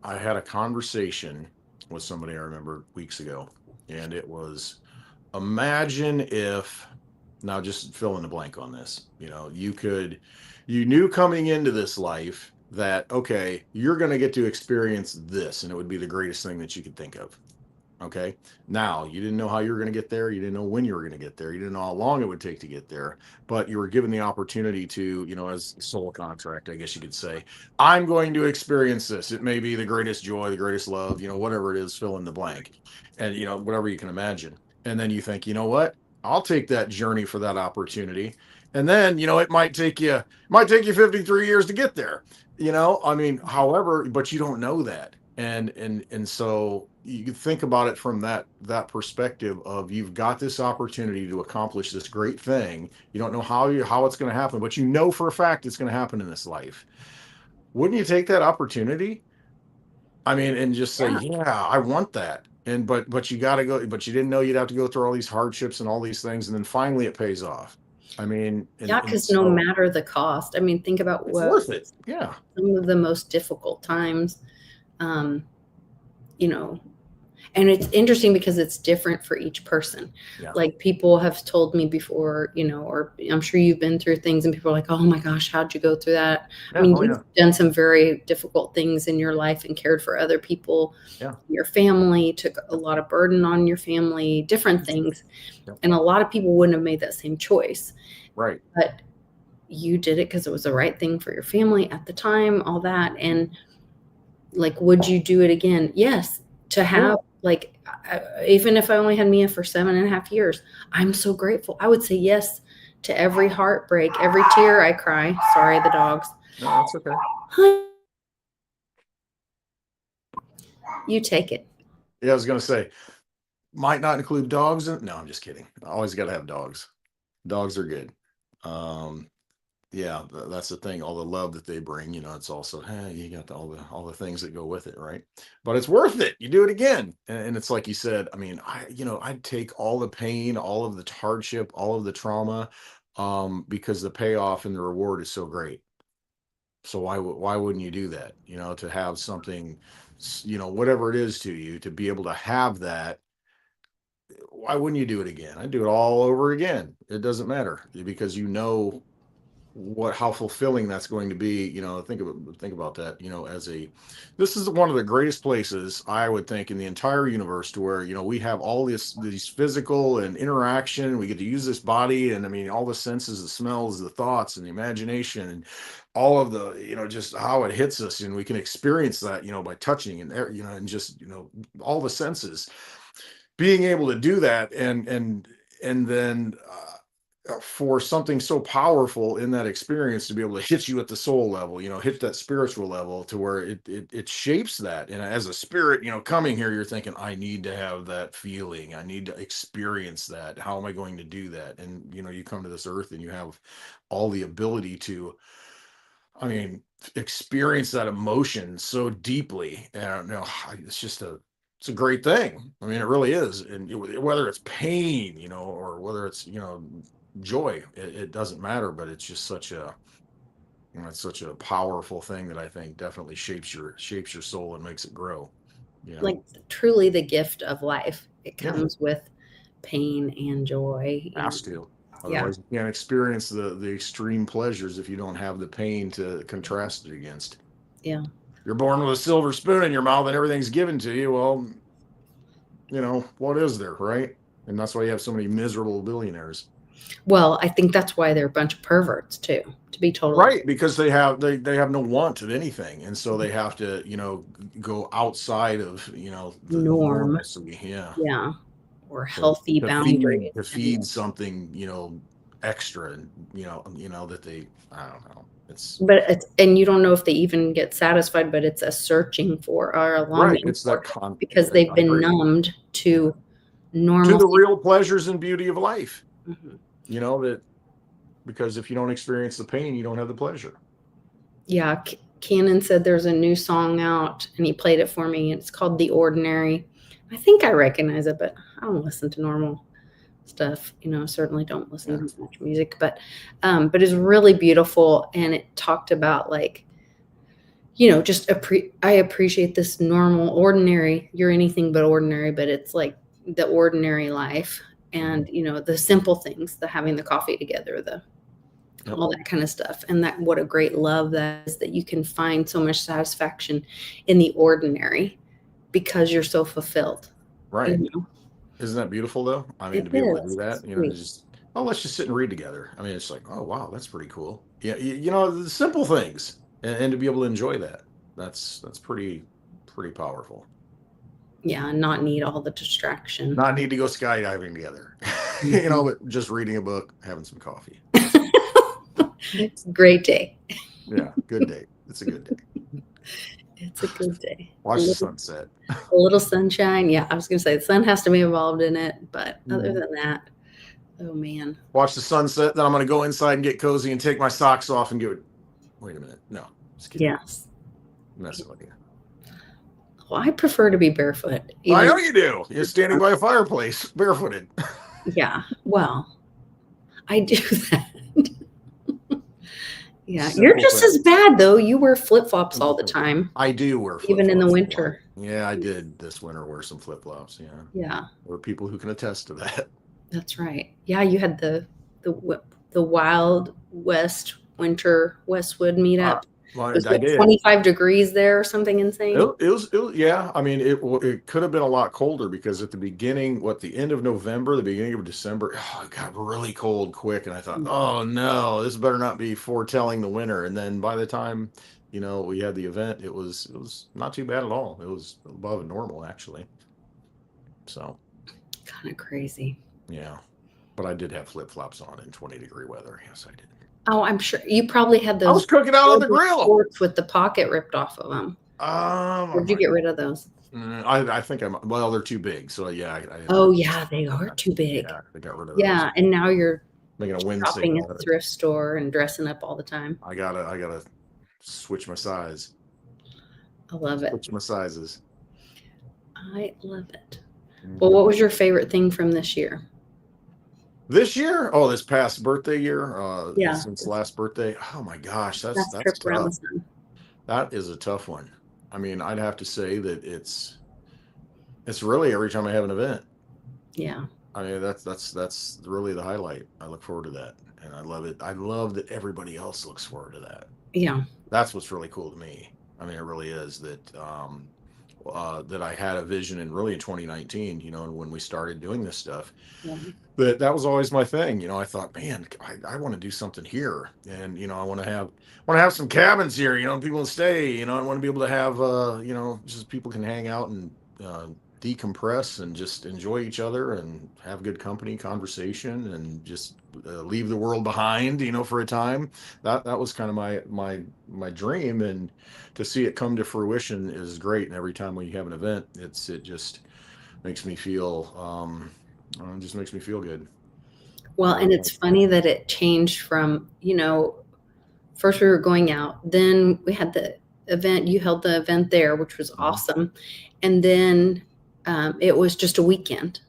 I had a conversation with somebody I remember weeks ago, and it was, imagine if, now just fill in the blank on this, you knew coming into this life that, okay, you're going to get to experience this, and it would be the greatest thing that you could think of. Okay. Now, you didn't know how you were going to get there. You didn't know when you were going to get there. You didn't know how long it would take to get there, but you were given the opportunity to, as soul contract, I guess you could say, I'm going to experience this. It may be the greatest joy, the greatest love, whatever it is, fill in the blank, and, whatever you can imagine. And then you think, you know what? I'll take that journey for that opportunity. And then, it might take you 53 years to get there, I mean, however, but you don't know that. And so you think about it from that perspective of, you've got this opportunity to accomplish this great thing. You don't know how it's going to happen, but for a fact it's going to happen in this life. Wouldn't you take that opportunity? I mean, and just say, yeah, I want that. And but you got to go, but you didn't know you'd have to go through all these hardships and all these things, and then finally it pays off. I mean, Because no matter the cost, I mean, think about it's worth it. Yeah. Some of the most difficult times, and it's interesting because it's different for each person. Yeah. Like, people have told me before, or I'm sure you've been through things and people are like, oh my gosh, how'd you go through that? Yeah, I mean, you've done some very difficult things in your life and cared for other people. Yeah. Your family took a lot of burden on your family, different things. Yeah. And a lot of people wouldn't have made that same choice. Right. But you did it because it was the right thing for your family at the time, all that. And like, would you do it again? Yes. To have, like, even if I only had Mia for 7.5 years, I'm so grateful. I would say yes to every heartbreak, every tear I cry. Sorry, the dogs. No, that's okay. You take it. Yeah, I was going to say, might not include dogs. No, I'm just kidding. I always got to have dogs. Dogs are good. Yeah, that's the thing. All the love that they bring, it's also, hey, you got all the things that go with it, right? But it's worth it. You do it again, and it's like you said. I mean, I'd take all the pain, all of the hardship, all of the trauma, because the payoff and the reward is so great. So why wouldn't you do that? To have something, whatever it is to you, to be able to have that. Why wouldn't you do it again? I'd do it all over again. It doesn't matter, because how fulfilling that's going to be. Think about that. This is one of the greatest places, I would think, in the entire universe, to where we have all these physical and interaction. We get to use this body, and I mean, all the senses, the smells, the thoughts, and the imagination, and all of the just how it hits us, and we can experience that by touching, and just all the senses, being able to do that, and then for something so powerful in that experience to be able to hit you at the soul level, hit that spiritual level, to where it shapes that. And as a spirit, coming here, you're thinking, I need to have that feeling. I need to experience that. How am I going to do that? And, you come to this earth and you have all the ability to, I mean, experience that emotion so deeply. And I don't know, it's a great thing. I mean, it really is. And whether it's pain, or whether it's, joy, it doesn't matter, but it's just it's such a powerful thing that I think definitely shapes your soul and makes it grow. Like truly the gift of life. It Yeah. comes with pain and joy. Has to. Yeah. Otherwise, you can't experience the extreme pleasures if you don't have the pain to contrast it against. Yeah. You're born with a silver spoon in your mouth and everything's given to you. Well, what is there, right? And that's why you have so many miserable billionaires. Well, I think that's why they're a bunch of perverts too, to be totally right, because they have no want of anything, and so they have to go outside of the norm. normalcy, Yeah. Or healthy boundaries. to feed something extra, and that they, I don't know, and you don't know if they even get satisfied, but it's a searching for or a longing, right, it's for that because they've been numbed to normal, to the real pleasures and beauty of life. Mhm. That, because if you don't experience the pain, you don't have the pleasure. Yeah, Cannon said there's a new song out, and he played it for me. It's called "The Ordinary." I think I recognize it, but I don't listen to normal stuff. Certainly don't listen to much music, but it's really beautiful, and it talked about just I appreciate this normal, ordinary. You're anything but ordinary, but it's like the ordinary life, and the simple things, the having the coffee together, all that kind of stuff, and that what a great love that is, that you can find so much satisfaction in the ordinary because you're so fulfilled. Right. Isn't that beautiful though? I mean, It to be able to do is. that, It's let's just sit and read together. I mean, it's like, oh wow, that's pretty cool. Yeah, the simple things, and to be able to enjoy that, that's pretty powerful. Yeah, not need all the distraction. Not need to go skydiving together, but just reading a book, having some coffee. It's a great day. Yeah, good day. It's a good day. It's a good day. Watch the sunset. A little sunshine. Yeah, I was gonna say the sun has to be involved in it, but other than that, oh man. Watch the sunset. Then I'm gonna go inside and get cozy and take my socks off and wait a minute. No, just kidding. Yes. Messing with you. Well, I prefer to be barefoot. I know you do. You're standing by a fireplace, barefooted. Yeah. Well, I do that. Yeah. Simple You're just thing. as bad though. You wear flip-flops all the time. I do wear flip-flops. Even in the winter. Yeah, I did this winter wear some flip-flops. Yeah. Yeah. There are people who can attest to that. That's right. Yeah, you had the Wild West Winter Westwood meetup. Well, Was I it did. 25 degrees there or something insane? It was, yeah. I mean, it could have been a lot colder, because at the beginning, the end of November, the beginning of December, it got really cold quick. And I thought, oh no, this better not be foretelling the winter. And then by the time, we had the event, it was not too bad at all. It was above normal, actually. So. Kind of crazy. Yeah. But I did have flip-flops on in 20-degree weather. Yes, I did. Oh, I'm sure you probably had those. I was cooking out on the grill shorts with the pocket ripped off of them. Where'd you get rid of those? I think they're too big. So yeah. Yeah, they are too big. Yeah, I got rid of those. Yeah, and now you're making a Wednesday shopping at the thrift store and dressing up all the time. I gotta switch my size. I love it. Switch my sizes. I love it. Well, what was your favorite thing from this year? This year, this past birthday year, Yeah, since last birthday. Oh my gosh, that's trip around the tough. sun. That is a tough one. I mean, I'd have to say that it's really every time I have an event. Yeah, I mean, that's really the highlight. I look forward to that, and I love it. I love that everybody else looks forward to that. yeah, That's what's really cool to me. I mean, it really is that I had a vision in really in 2019. And when we started doing this stuff, yeah, that was always my thing. I thought, man, I want to do something here, and I want to have some cabins here. People to stay. I want to be able to have just people can hang out and decompress and just enjoy each other and have good company, conversation, and just leave the world behind. For a time. That was kind of my dream, and to see it come to fruition is great. And every time we have an event, it just makes me feel just makes me feel good. well, and it's funny that it changed from, first we were going out, then we had the event, you held the event there, which was awesome, and then it was just a weekend.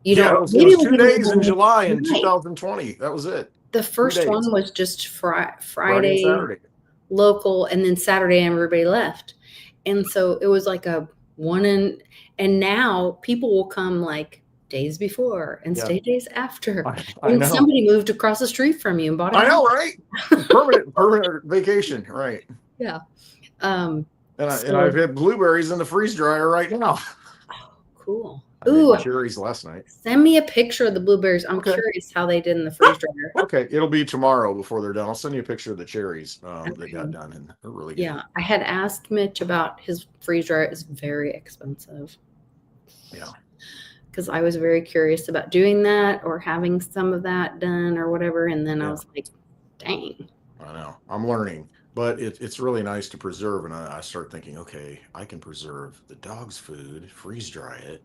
It was 2 days in July in 2020. That was it. The first one was just Friday and Friday Saturday. local, and then Saturday everybody left. And so it was like a and now people will come like days before and stay days after. I know. Somebody moved across the street from you and bought a house. I know, right? Permanent vacation, right? Yeah. And I've had blueberries in the freeze dryer right now. Oh, cool. Ooh, cherries last night. Send me a picture of the blueberries. I'm curious how they did in the freeze dryer. Okay, it'll be tomorrow before they're done. I'll send you a picture of the cherries that got done, and they're really good. Yeah, I had asked Mitch about his freeze dryer. It's very expensive. Yeah. Because I was very curious about doing that or having some of that done or whatever, and then I was like, dang. I know. I'm learning. But it's really nice to preserve, and I start thinking, okay, I can preserve the dog's food, freeze dry it,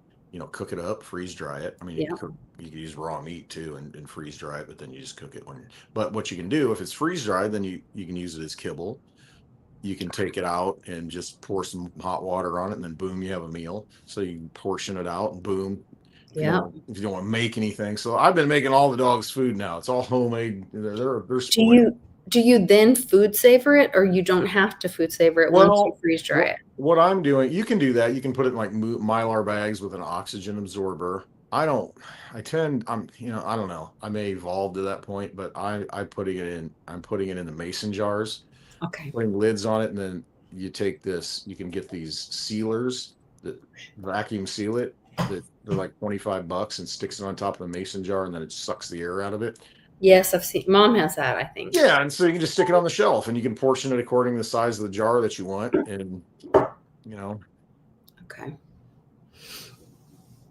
cook it up, freeze dry it. I mean, you could use raw meat too and freeze dry it, but then you just cook it but what you can do, if it's freeze dried, then you can use it as kibble. You can take it out and just pour some hot water on it, and then boom, you have a meal. So you can portion it out and boom. Yeah. If you don't want to make anything. So I've been making all the dog's food now. It's all homemade. They're spoiled. Do you then food savor it, or you don't have to food savor it once you freeze dry it? What I'm doing, you can do that. You can put it in like Mylar bags with an oxygen absorber. I don't know. I may evolve to that point, but I'm putting it in the mason jars. Okay. Putting lids on it, and then you take this, you can get these sealers that vacuum seal it. They're like $25 and sticks it on top of a mason jar, and then it sucks the air out of it. Yes, I've seen. Mom has that, I think. Yeah, and so you can just stick it on the shelf, and you can portion it according to the size of the jar that you want, and Okay.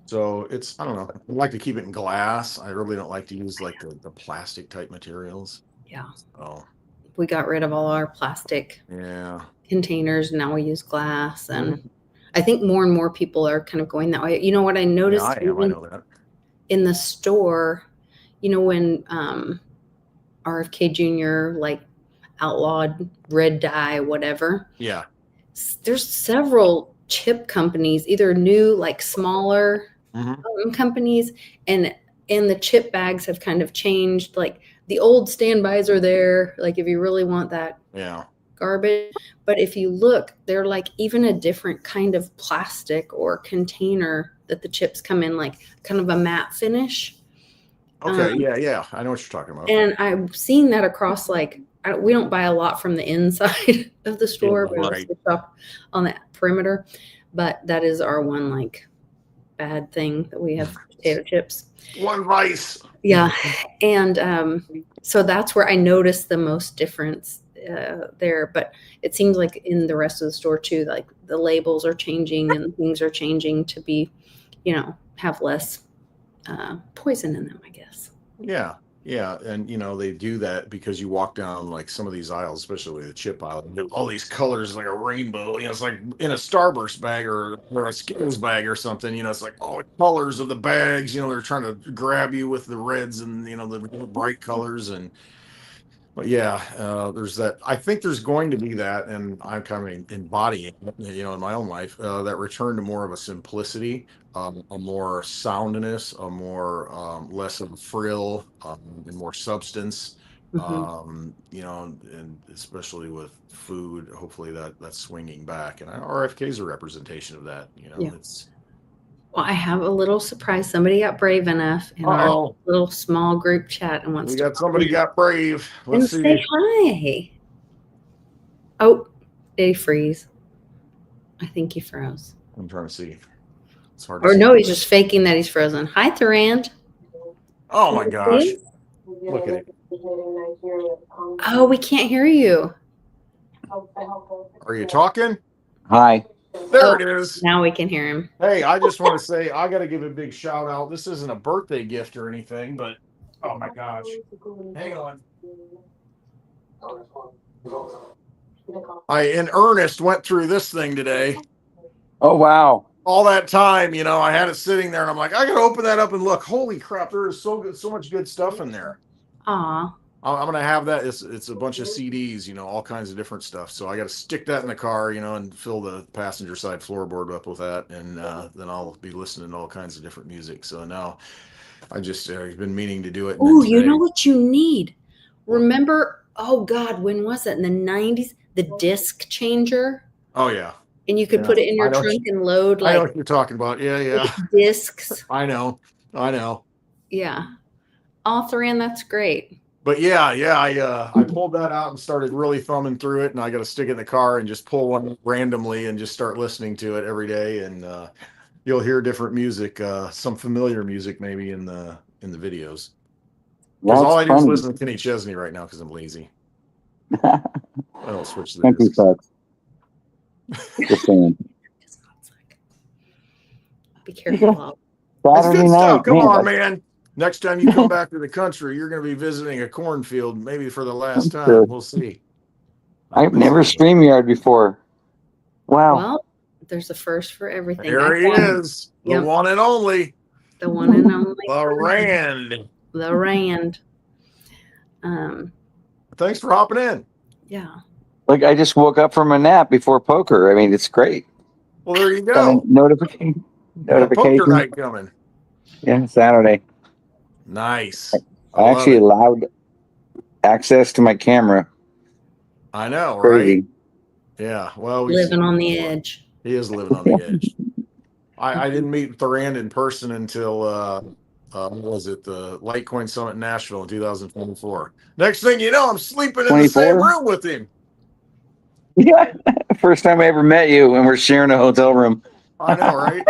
So I don't know. I like to keep it in glass. I really don't like to use like the plastic type materials. Yeah. Oh. We got rid of all our plastic containers. Now we use glass, and I think more and more people are kind of going that way. You know what I noticed? Yeah, I know that. In the store, when RFK Jr. like outlawed red dye, whatever. Yeah. There's several chip companies, either new, like smaller companies, and the chip bags have kind of changed. Like the old standbys are there, like if you really want that garbage. But if you look, they're like even a different kind of plastic or container that the chips come in, like kind of a matte finish. Okay, yeah. I know what you're talking about. And I've seen that across, like, we don't buy a lot from the inside of the store, but we shop on the perimeter. But that is our one, like, bad thing that we have potato chips. One vice. Yeah. And so that's where I noticed the most difference there. But it seems like in the rest of the store, too, like the labels are changing and things are changing to be, have less poison in them, I guess. Yeah. And they do that because you walk down like some of these aisles, especially the chip aisle, and all these colors like a rainbow. It's like in a Starburst bag or a Skittles bag or something. It's like all the colors of the bags. They're trying to grab you with the reds and the bright colors, and But yeah, there's that. I think there's going to be that, and I'm kind of embodying it, in my own life, that return to more of a simplicity, a more soundness, a more less of a frill, and more substance. Hmm. And especially with food, hopefully that's swinging back, and RFK is a representation of that. Yeah. It's Well, I have a little surprise. Somebody got brave enough in our oh, little small group chat and wants we to got pop somebody in got brave. Let's and say see. hi. Oh, did he freeze? I think he froze. I'm trying to see. It's hard to Or see. no, he's just faking that he's frozen. Hi, Thurand. Oh Can my you see gosh! us? Look at it. Oh, we can't hear you. Are you talking? Hi. There Oh, it is. now we can hear him. Hey, I just want to say I got to give a big shout out. This isn't a birthday gift or anything, but oh my gosh. Hang on. I, in earnest, went through this thing today. Oh, wow. All that time, I had it sitting there and I'm like, I got to open that up and look. Holy crap, there is so much good stuff in there. Aw. I'm gonna have that. It's a bunch of CDs, all kinds of different stuff. So I got to stick that in the car, and fill the passenger side floorboard up with that, and then I'll be listening to all kinds of different music. So now I just been meaning to do it. And Oh, then you know today, what you need? What? Remember, oh God, when was it? In the 90s? The disc changer. Oh yeah, And you could yeah. put it in I your know. trunk and load I know like what you're talking about. Yeah. 8 discs. I know. Yeah. All three, and that's great. But yeah. I pulled that out and started really thumbing through it, and I got to stick it in the car and just pull one randomly and just start listening to it every day, and you'll hear different music, some familiar music maybe in the videos. Because all I do is listen to Kenny Chesney right now because I'm lazy. I don't switch the Country discs. sucks. Just saying. Be careful. That's Saturday good night. stuff. Come man, on, man. Next time you come back to the country, you're going to be visiting a cornfield, maybe for the last time. Sure. We'll see. I've never StreamYard before. Wow. Well, there's a first for everything. There he is. The Yep. one and only. The one and only. The Rand. The Rand. Thanks for hopping in. Yeah. Like I just woke up from a nap before poker. I mean, it's great. Well, there you Got a go. notification. Poker night coming. Yeah, Saturday. Nice. I actually allowed access to my camera. I know, Crazy. right? Yeah. Well, Living on the edge. He is living on the edge. I didn't meet Thurand in person until what was it, the Litecoin Summit in Nashville in 2024. Next thing you know, I'm sleeping in the same 24? room with him. Yeah. First time I ever met you, and we're sharing a hotel room. I know, right?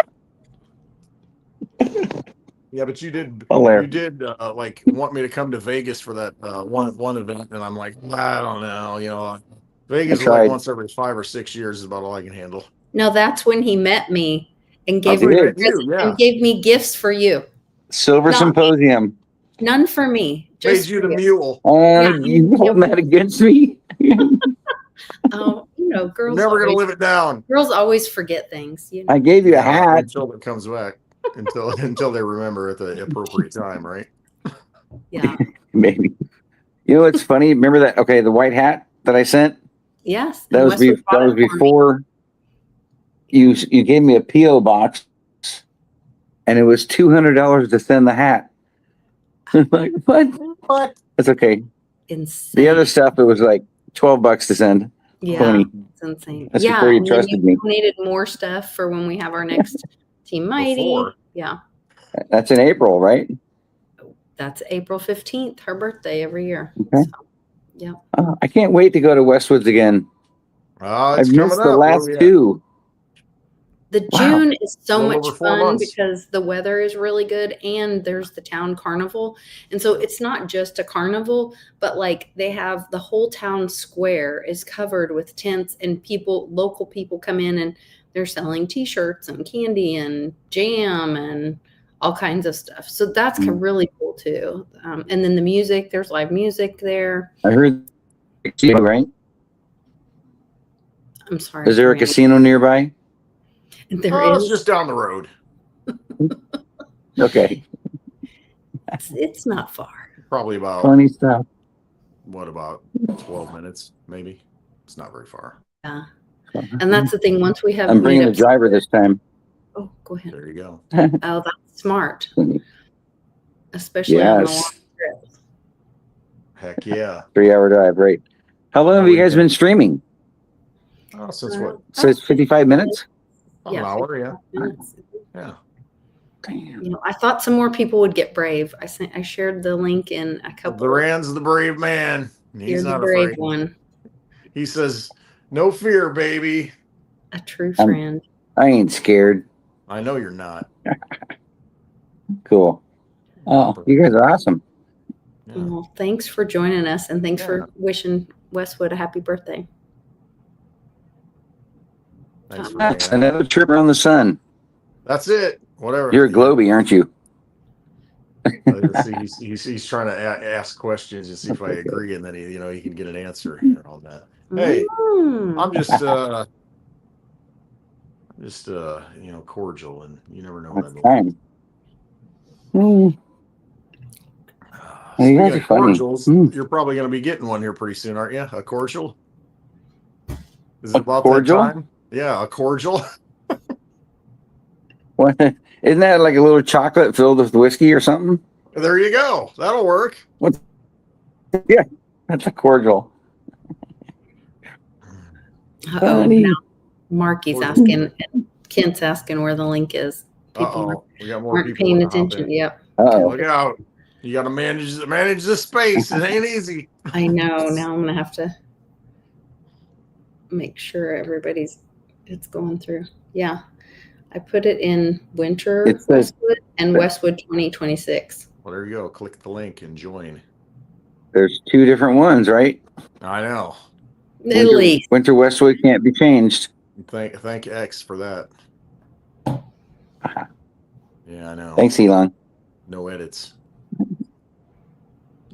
Yeah, but you did like want me to come to Vegas for that one event, and I'm like, I don't know, Vegas is like once every 5 or 6 years is about all I can handle. No, that's when he met me and gave me gifts for you. Silver Symposium. None for me. Just you the mule. You holding that against me? Oh, girls. Never gonna live it down. Girls always forget things. I gave you a hat until it comes back. Until they remember at the appropriate time, right? Yeah. Maybe. You know what's funny? Remember that? Okay, the white hat that I sent. Yes. That was before you gave me a PO box, and it was $200 to send the hat. I'm like, what? That's okay. Insane. The other stuff, it was like $12 to send. Yeah, 20. it's insane. That's before you trusted me. Donated more stuff for when we have our next Team Mighty. Before. Yeah. That's in April, right? That's April 15th, her birthday every year. Okay. So, yeah. I can't wait to go to Westwoods again. I've missed the last two. The June is so much fun months. because the weather is really good and there's the town carnival. And so it's not just a carnival, but like they have the whole town square is covered with tents and local people come in and they're selling t-shirts and candy and jam and all kinds of stuff. So that's really cool too. And then the music, there's live music there. I heard casino, right? I'm sorry. Is there a casino nearby? It's just down the road. Okay. It's not far. Probably about Funny stuff. what, about 12 minutes, maybe? It's not very far. Yeah. And that's the thing. Once we have I'm bringing the meetups- driver this time. Oh, go ahead. There you go. Oh, that's smart. Especially on the long Yes. trips. Heck yeah. 3-hour drive, right? How long have you guys been streaming? Oh, since what? So it's 55 minutes? An hour, yeah. 55 minutes. Yeah. Damn. You know, I thought some more people would get brave. I shared the link in a couple. Duran's the brave man. He's You're the not brave afraid. one. He says, "No fear, baby." A true friend. I ain't scared. I know you're not. Cool. Oh, you guys are awesome. Yeah. Well, thanks for joining us, and thanks Yeah. for wishing Westwood a happy birthday. Thanks for That's hanging out. another trip around the sun. That's it. Whatever. You're a Globey, aren't you? Let's see, he's trying to ask questions and see if I agree, and then he can get an answer and all that. Hey, I'm just cordial, and you never know what I That's mean. fine. Mm. You guys Speaking are of funny. cordials, Mm. you're probably going to be getting one here pretty soon, aren't you? A cordial? Is A it about cordial? that time? Yeah, a cordial. What? Isn't that like a little chocolate filled with whiskey or something? There you go. That'll work. Yeah, that's a cordial. Oh, Funny. now Marky's asking, and Kent's asking where the link is. People Uh-oh. We got more aren't people paying to hop in. attention. Yep. Oh, Look out. You got to manage the space. It ain't easy. I know. Now I'm gonna have to make sure it's going through. Yeah. I put it in winter It says- Westwood and Westwood 2026. Well, there you go. Click the link and join. there's 2 different ones, right? I know. At least. Winter Westwood can't be changed. Thank X for that. Yeah, I know. Thanks, Elon. No edits.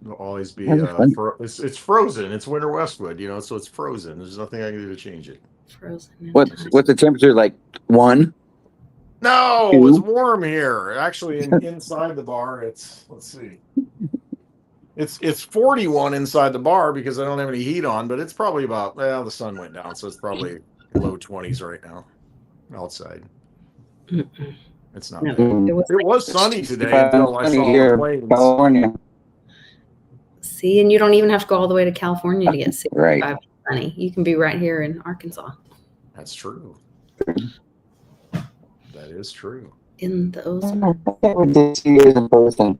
It'll always be That's funny. it's frozen. It's winter Westwood, so it's frozen. There's nothing I can do to change it. Frozen. in What's time. the temperature like? 1? No, 2? it's warm here. Actually, inside the bar, let's see. It's 41 inside the bar because I don't have any heat on, but it's probably about, the sun went down, so it's probably low 20s right now outside. Mm-mm. It's not No, bad. it was It was sunny today until I saw here the in planes. California. See, and you don't even have to go all the way to California to get 65 Right. sunny. You can be right here in Arkansas That's true. That is true. in the ozone. I thought we did see you in person.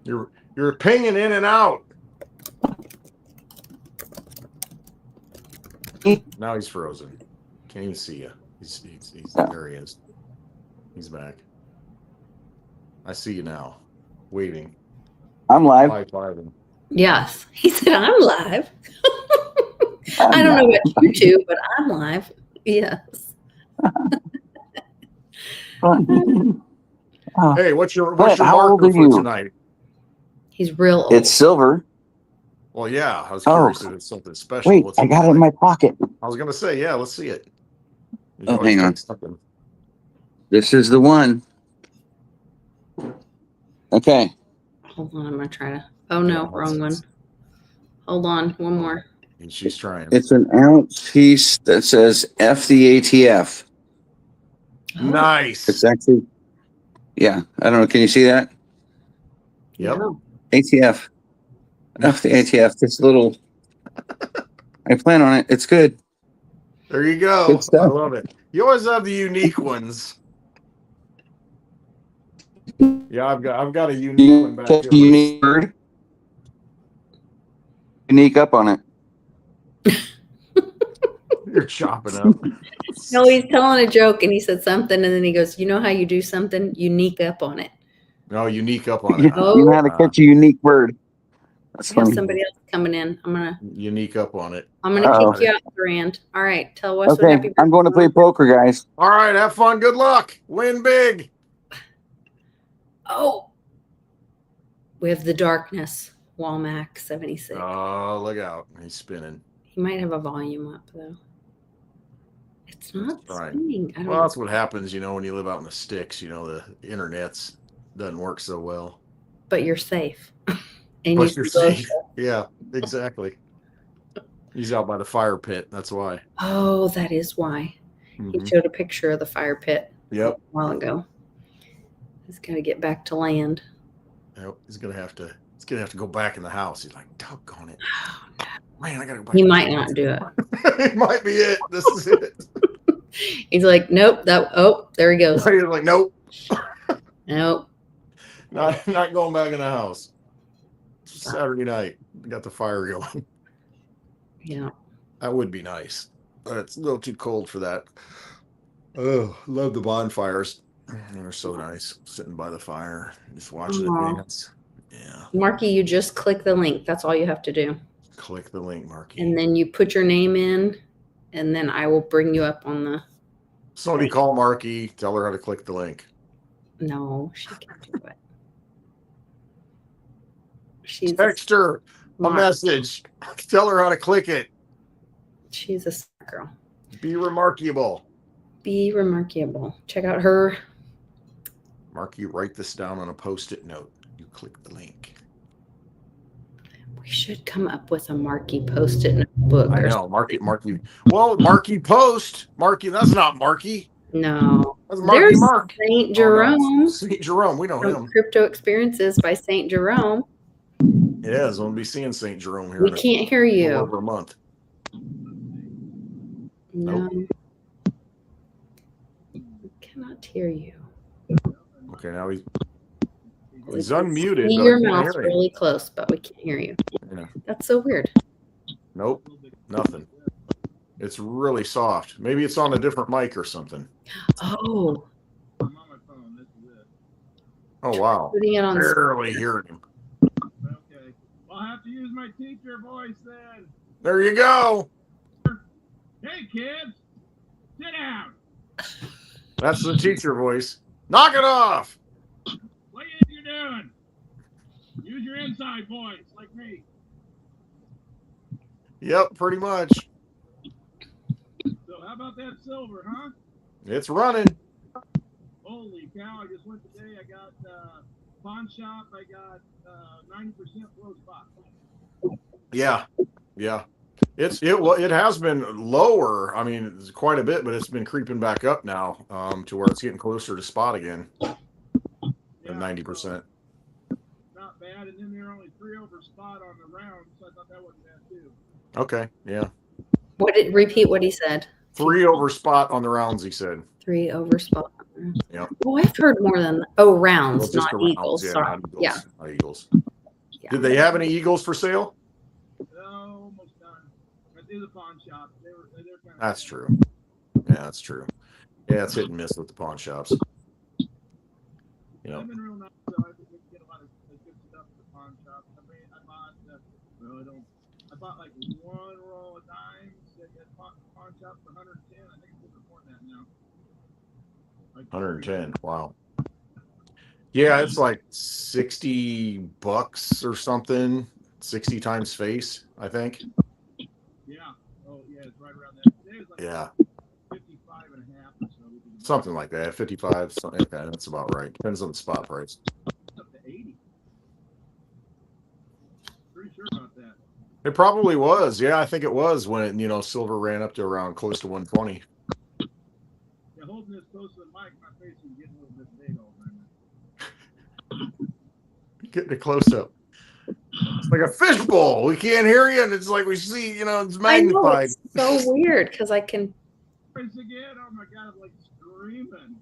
You're pinging in and out. Now he's frozen. Can't even see you. He's there. He is. He's back. I see you now. Waiting. I'm live. High-fiving. Yes, he said I'm live. I don't know about you two, but I'm live. Yes. Hey, what's your How old marker are for you? tonight? He's real old. It's silver. Well, yeah, I was curious if it's something special. Wait, What's I got it in my pocket. I was gonna say, yeah, let's see it. You Oh, always hang on. take something. This is the one. Okay. Hold on, I'm gonna try to. Oh no, wrong one. Hold on, one more. And she's trying. It's an ounce piece that says F the ATF. Nice. It's actually, yeah. I don't know. Can you see that? Yep. No. ATF. F the ATF. This little. I plan on it. It's good. There you go. Good stuff. I love it. You always have the unique ones. Yeah, I've got a unique one back Catch here. a unique bird. Unique up on it. You're chopping up. No, he's telling a joke and he said something and then he goes, you know how you do something? Unique up on it. No, unique up on it. Oh. You know how to catch a unique bird. That's We have funny. somebody else coming in. I'm gonna Unique up on it. Uh-oh. kick you out, Durand. All right, tell Westwood Okay, happy birthday. I'm going to play poker, guys. All right, have fun. Good luck. Win big. Oh, we have the darkness. Walmac 76. Oh, look out. He's spinning. He might have a volume up though. It's not Right. spinning. I don't Well, know. that's what happens, when you live out in the sticks, the internet's doesn't work so well. But you're safe. And Plus you your see both. seat. Yeah, exactly. He's out by the fire pit. That's why. Oh, that is why. He Mhm. showed a picture of the fire pit Yep. a while ago. He's got to get back to land. Yep. He's gonna have to go back in the house. He's like, doggone it. Man, I gotta go back. He might not do it. It might be it. This is it. He's like, nope. There he goes. He's like, nope, Nope. not going back in the house. It's Saturday night. We got the fire going. Yeah. That would be nice, but it's a little too cold for that. Oh, love the bonfires. They're so nice. Sitting by the fire, just watching Aw. it dance. Yeah. Marky, you just click the link. That's all you have to do. Click the link, Marky. And then you put your name in, and then I will bring you up on the. Somebody call Marky. Tell her how to click the link. No, she can't do it. She's Text her a smart. message. Tell her how to click it. She's a smart girl. Be remarkable. Be remarkable. Check out her. Marky, write this down on a Post-it note. You click the link. We should come up with a Marky Post-it book. I know, Marky. Well, Marky Post. Marky, that's not Marky. No. That's Marky There's Mark. St. Jerome. Oh, no. St. Jerome, we know From him. Crypto Experiences by St. Jerome. It is. We'll be seeing St. Jerome here We in can't hear a little you. over a month. No. We cannot hear you. Okay, now he's unmuted. See but I your can't mouth hear him. really close, but we can't hear you. Yeah. That's so weird. Nope, nothing. It's really soft. Maybe it's on a different mic or something. Oh, Oh, wow. putting it on. Barely hearing him. Okay. I'll have to use my teacher voice then. There you go. Hey, kids, sit down. That's the teacher voice. Knock it off. What you doing? Use your inside voice, like me. Yep, pretty much. So how about that silver, huh? It's running. Holy cow, I just went today. I got pawn shop. I got 90% below spot. Yeah. It has been lower. I mean, it's quite a bit, but it's been creeping back up now to where it's getting closer to spot again. Yeah, 90%. Not bad. And then they're only 3 over spot on the round, so I thought that wasn't bad too. Okay, yeah. Repeat what he said. 3 over spot on the rounds, he said. 3 over spot. Yep. Oh, I've heard more than rounds, Well, just not the rounds, eagles. yeah, Sorry. not eagles. Yeah. Not eagles. Yeah. Did they have any eagles for sale? No, almost done. But they're the pawn shop. They're kind of. That's true. Yeah, that's true. Yeah, it's hit and miss with the pawn shops. You know. I've been real nice, so I think we can get a lot of good stuff at the pawn shop. I mean, I bought like 1 roll of dimes at pawn shop for 110. I think it's more than that now. Like 110. Wow. Yeah, it's like $60 or something. 60 times face, I think. Yeah. Oh, yeah, it's right around that. Today was like Yeah. 55 and a half or so. Something like that. 55, something like that. That's about right. Depends on the spot price. Up to 80. Pretty sure about that. It probably was. Yeah, I think it was when silver ran up to around close to 120. Yeah, holding this close to the mic, my face is getting a little bit big all the time. Getting a close up. It's like a fishbowl. We can't hear you, and it's like we see, it's I know, magnified. it's so weird because I can. Face again. Oh my God, I'm like screaming.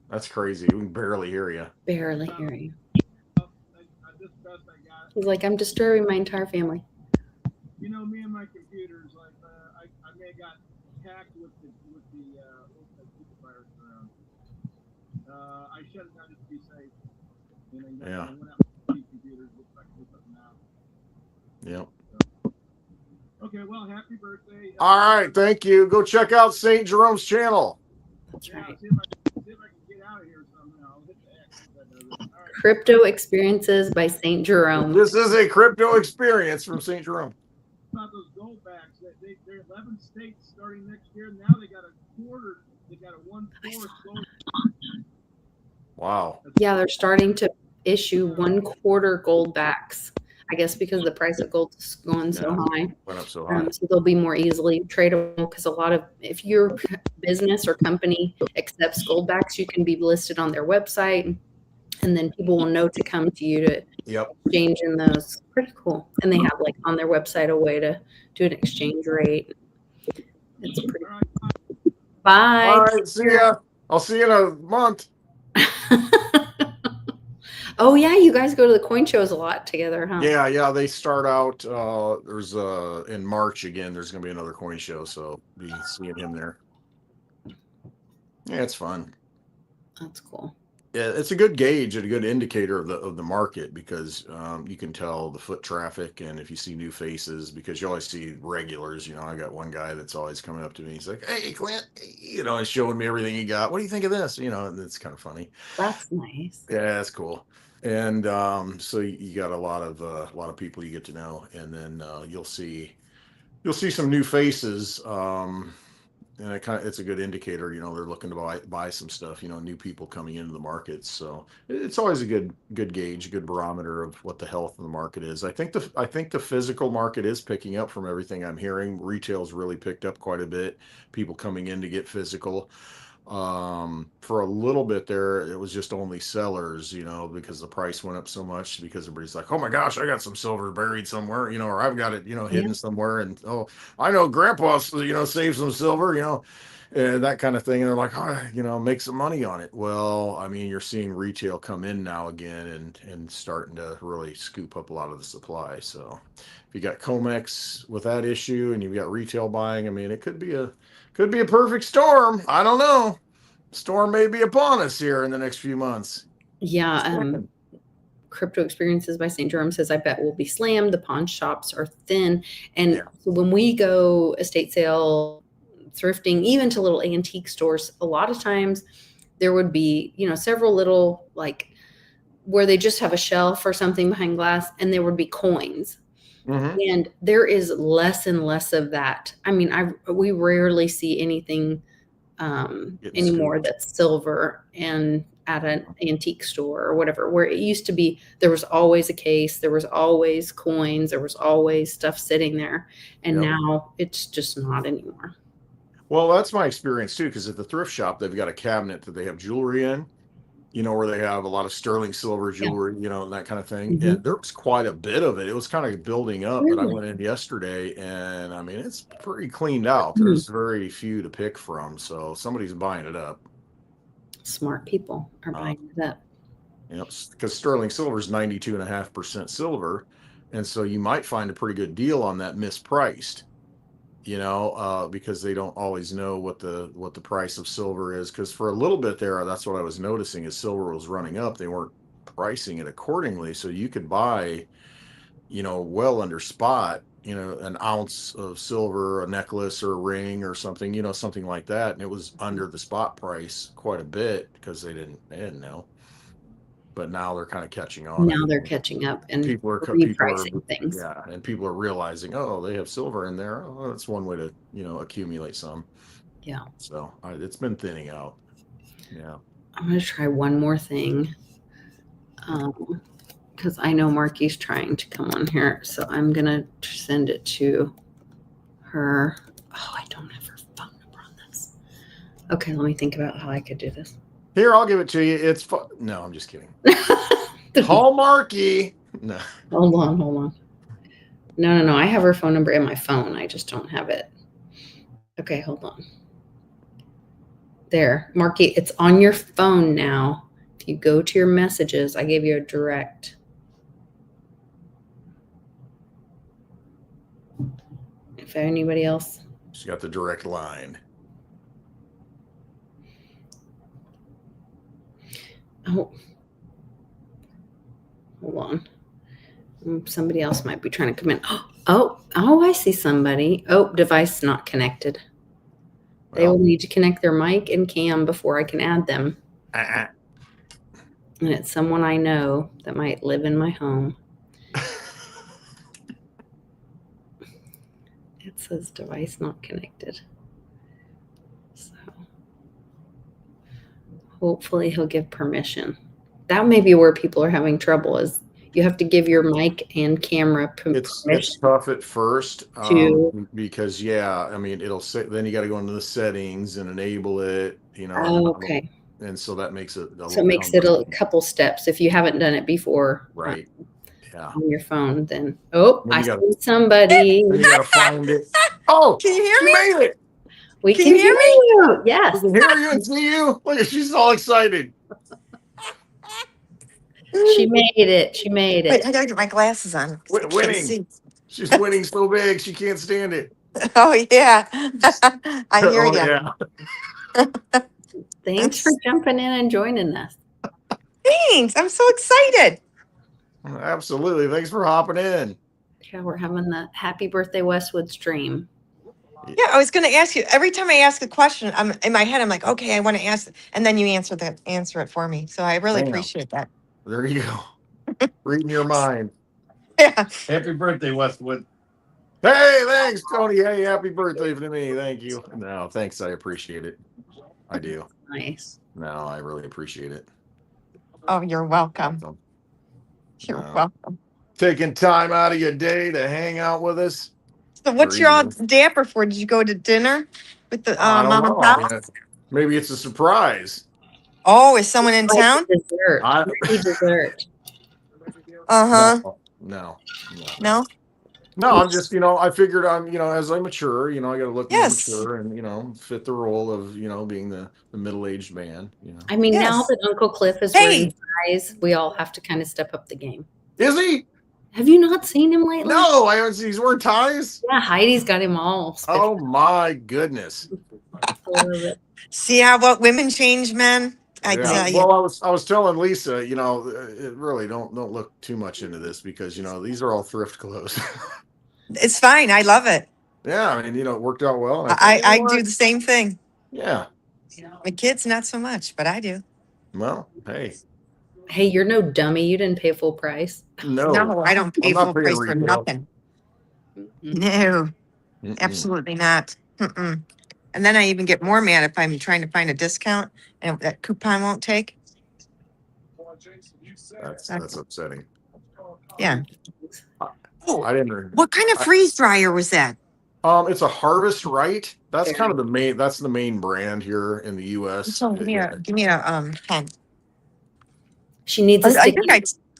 That's crazy. We can barely hear you. Barely hear you. I just best I got. He's like, I'm disturbing my entire family. You know, me and my computers, like I may have got hacked with the virus around. I shut it down just to be safe. And then I went out with the computers, looks like I did something out. Yep. Okay, well, happy birthday. All right, thank you. Go check out St. Jerome's channel. That's Yeah, right. see if I can get out of here somehow. I'll hit the X. If that does it. All right. Crypto Experiences by St. Jerome. This is a crypto experience from St. Jerome. About those gold backs, they're 11 states starting next year. Now they got a quarter. They got a 1/4 gold. Wow. Yeah, they're starting to issue 1/4 gold backs. I guess because the price of gold is going so high. Went up so high. So they'll be more easily tradable because if your business or company accepts gold backs, you can be listed on their website, and then people will know to come to you to Yep. exchange in those. Pretty cool. And they have like on their website a way to do an exchange rate. It's pretty. All right. Bye. All right. See ya. I'll see you in a month. Oh yeah, you guys go to the coin shows a lot together, huh? Yeah. They start out. There's in March again. There's gonna be another coin show, so be seeing him there. Yeah, it's fun. That's cool. Yeah, it's a good gauge and a good indicator of the market because you can tell the foot traffic and if you see new faces because you always see regulars. I got one guy that's always coming up to me. He's like, "Hey, Clint," he's showing me everything he got. What do you think of this? And it's kind of funny. That's nice. Yeah, that's cool. And so you got a lot of people you get to know, and then you'll see some new faces. And it's a good indicator, they're looking to buy some stuff, new people coming into the market. So it's always a good gauge, good barometer of what the health of the market is. I think the physical market is picking up from everything I'm hearing. Retail's really picked up quite a bit. People coming in to get physical. For a little bit there, it was just only sellers, because the price went up so much because everybody's like, "Oh my gosh, I got some silver buried somewhere, or I've got it, hidden somewhere." And, "Oh, I know grandpa, saved some silver, and that kind of thing." And they're like, "Oh, make some money on it." Well, I mean, you're seeing retail come in now again and starting to really scoop up a lot of the supply. So if you got Comex with that issue and you've got retail buying, I mean, it could be a perfect storm. I don't know. Storm may be upon us here in the next few months. Yeah. Crypto Experiences by St. Jerome says, "I bet we'll be slammed. The pawn shops are thin." And so when we go estate sale, thrifting, even to little antique stores, a lot of times there would be, several little like where they just have a shelf or something behind glass, and there would be coins. Mm-hmm. And there is less and less of that. I mean, we rarely see anything anymore that's silver and at an antique store or whatever, where it used to be there was always a case, there was always coins, there was always stuff sitting there, and now it's just not anymore. Well, that's my experience too, because at the thrift shop they've got a cabinet that they have jewelry in, where they have a lot of sterling silver jewelry, and that kind of thing. Mm-hmm. And there was quite a bit of it. It was kind of building up, Really? but I went in yesterday and I mean, it's pretty cleaned out. There's very few to pick from. So somebody's buying it up. Smart people are buying it up. Because sterling silver is 92.5% silver. And so you might find a pretty good deal on that mispriced. Because they don't always know what the price of silver is. Because for a little bit there, that's what I was noticing as silver was running up. They weren't pricing it accordingly. So you could buy, well under spot, an ounce of silver, a necklace or a ring or something, something like that. And it was under the spot price quite a bit because they didn't know. But now they're kind of catching on. Now they're catching up and people are repricing things. Yeah, and people are realizing, oh, they have silver in there. Oh, that's one way to accumulate some. Yeah. So it's been thinning out. Yeah. I'm gonna try one more thing, because I know Marky's trying to come on here, so I'm gonna send it to her. Oh, I don't have her phone number on this. Okay, let me think about how I could do this. Here, I'll give it to you. It's fun. No, I'm just kidding. Call Marky. No. Hold on. No. I have her phone number in my phone. I just don't have it. Okay, hold on. There, Marky, it's on your phone now. If you go to your messages, I gave you a direct. If anybody else. She got the direct line. Oh, hold on. Somebody else might be trying to come in. Oh, I see somebody. Oh, device not connected. They will need to connect their mic and cam before I can add them. And it's someone I know that might live in my home. It says device not connected. So hopefully he'll give permission. That may be where people are having trouble is you have to give your mic and camera It's permission tough at first, to. because I mean, it'll say, then you got to go into the settings and enable it, Oh, okay. and so that makes it a So little it makes it a cumbersome. couple steps. If you haven't done it before Right. Yeah. on your phone, then I You gotta, see somebody. then you got to find it. Oh, Can you hear she me? made it. We Can can you hear hear me? you. We Yes. can hear you and see you. Look, she's all excited. She made it. She made Wait, it. I gotta get my glasses on. 'Cause I can't Winning. see. She's winning so big she can't stand it. Oh yeah, I hear Oh, you. yeah. Thanks for jumping in and joining us. Thanks. I'm so excited. Absolutely. Thanks for hopping in. Yeah, we're having the happy birthday Westwood stream. Yeah, I was going to ask you. Every time I ask a question, I'm in my head. I'm like, okay, I want to ask, and then you answer it for me. So I really Bam. appreciate that. There you go. Reading your mind. Yeah. Happy birthday, Westwood. Hey, thanks, Tony. Hey, happy birthday to me. Thank you. No, thanks. I appreciate it. I do. Nice. No, I really appreciate it. Oh, you're welcome. Awesome. You're No. welcome. Taking time out of your day to hang out with us. So what's Or your all even- dapper for? Did you go to dinner with the I don't mom know. and pop? Maybe it's a surprise. Oh, is someone in Like town? dessert. I- Turkey dessert. Uh-huh. No. No? No, I'm just, I figured as I mature, I got to look more Yes. mature and, fit the role of, being the middle-aged man, I mean, now Yes. that Uncle Cliff is Hey. wearing ties, we all have to kind of step up the game. Is he? Have you not seen him lately? No, I haven't seen. He's wearing ties. Yeah, Heidi's got him all. Oh my goodness! I love it. See how what women change men? I tell you. Well, I was telling Lisa, it really don't look too much into this because these are all thrift clothes. It's fine. I love it. Yeah, I mean, it worked out well. And I thought, do the same thing. Yeah. My kids, not so much, but I do. Well, hey. Hey, you're no dummy. You didn't pay full price. No, I don't pay I'm not full paying price for retail. nothing. No, absolutely not. Mm-mm. And then I even get more mad if I'm trying to find a discount and that coupon won't take. That's upsetting. Yeah. Oh, I didn't. What kind of freeze dryer was that? It's a Harvest Right. That's kind of the main. That's the main brand here in the U.S. So give me a pen. She needs a I sticky.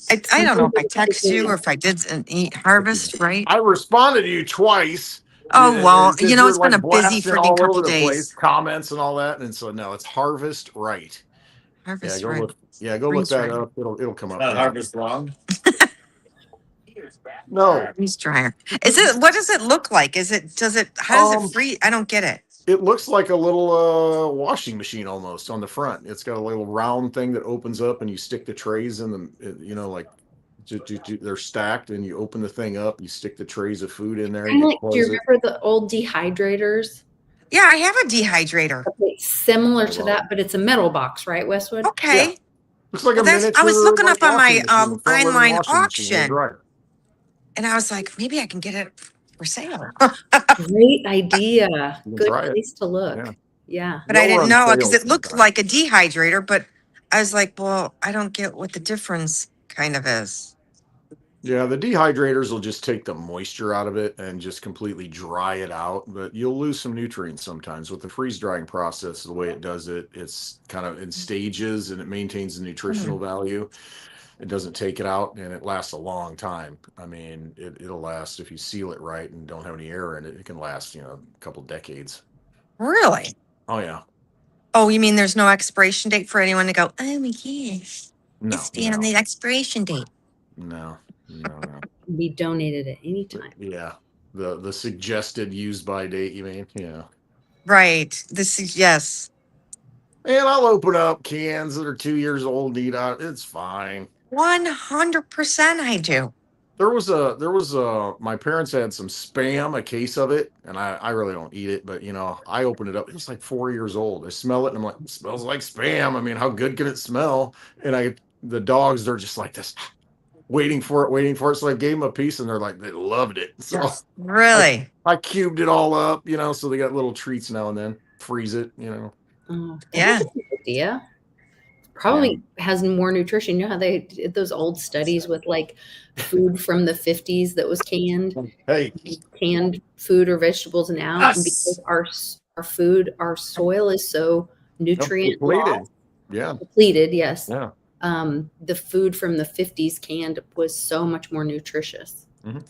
think I don't know if I text you or if I did an Harvest, right? I responded to you twice. Oh, well, because it's you're, been a busy blasting freaking all couple over the place, days. comments and all that, and so no, it's Harvest Right. Harvest Go Right. look. Yeah, go look Freeze that dryer. up. It'll come up. Not Harvest Long. No, Freeze dryer. What does it look like? How does it freeze? I don't get it. it looks like a little washing machine almost on the front. It's got a little round thing that opens up, and you stick the trays in them. Like they're stacked, and you open the thing up. You stick the trays of food in there. Kind of You like, do close you it. remember the old dehydrators? Yeah, I have a dehydrator. Okay, similar to love that, but it's a metal box, right, Westwood? Okay. Yeah. Looks like Well, a miniature. I was looking up on my washing machine, front-loading online washing machine with a auction, dryer. and I was like, maybe I can get it for sale. Great idea. can Good try it. place to look. Yeah. Yeah. But I They'll didn't run know because sales it looked sometime. like a dehydrator, but I was like, well, I don't get what the difference kind of is. Yeah, the dehydrators will just take the moisture out of it and just completely dry it out, but you'll lose some nutrients sometimes. With the freeze drying process, the way it does it, it's kind of in stages and it maintains the nutritional value. It doesn't take it out and it lasts a long time. I mean, it'll last if you seal it right and don't have any air in it. It can last, a couple decades. Really? Oh yeah. Oh, you mean there's no expiration date for anyone to go, oh my gosh, No. it's beyond the expiration date. No. Be donated at any time. Yeah. The suggested use by date, you mean? Yeah. Right. This is, yes. And I'll open up cans that are 2 years old, eat out. It's fine. 100% I do. There was my parents had some Spam, a case of it, and I really don't eat it, but I opened it up. It was like 4 years old. I smell it and I'm like, it smells like Spam. I mean, how good can it smell? And the dogs, they're just like this, waiting for it. So I gave them a piece and they're like, they loved it. So Really? I cubed it all up, so they got little treats now and then. Freeze it, Oh, Yeah. that's a good idea. probably has more nutrition. You know how they did those old studies with like food from the 50s that was canned, Hey, canned food or vegetables now, and because Yes. our food, our soil is so nutrient depleted. lost, Yeah. depleted. Yes. Yeah. The food from the 50s canned was so much more nutritious. Mhm.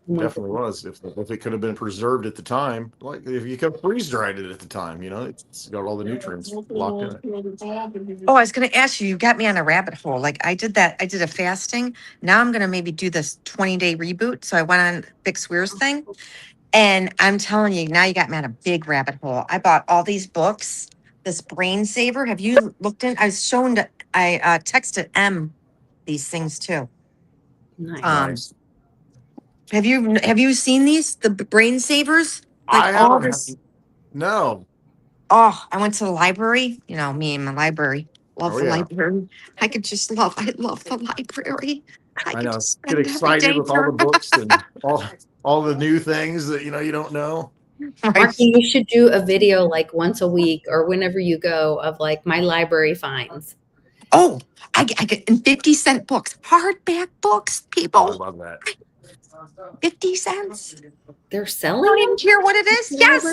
When- Definitely was. If it could have been preserved at the time, like if you could freeze dried it at the time, you know, it's got all the nutrients locked in it. Oh, I was going to ask you, you got me on a rabbit hole. Like I did that. I did a fasting. Now I'm going to maybe do this 20-day reboot. So I went on Vic Swear's thing. And I'm telling you, now you got me on a big rabbit hole. I bought all these books, this brain saver. Have you looked in? I was shown that I texted M these things too. Nice. Nice. Have you seen these? The brain savers? I Like all haven't. this. No. Oh, I went to the library. You know, me and my library. Love Oh, the yeah. library. I love the library. I I could know. just Get spend every excited day with all the there. books and all the new things that you don't know. Right. Marky, you should do a video like once a week or whenever you go of like my library finds. Oh, I get in 50-cent books, hardback books, I people. love that. 50 cents. They're I selling don't them? even care what it is. Yes.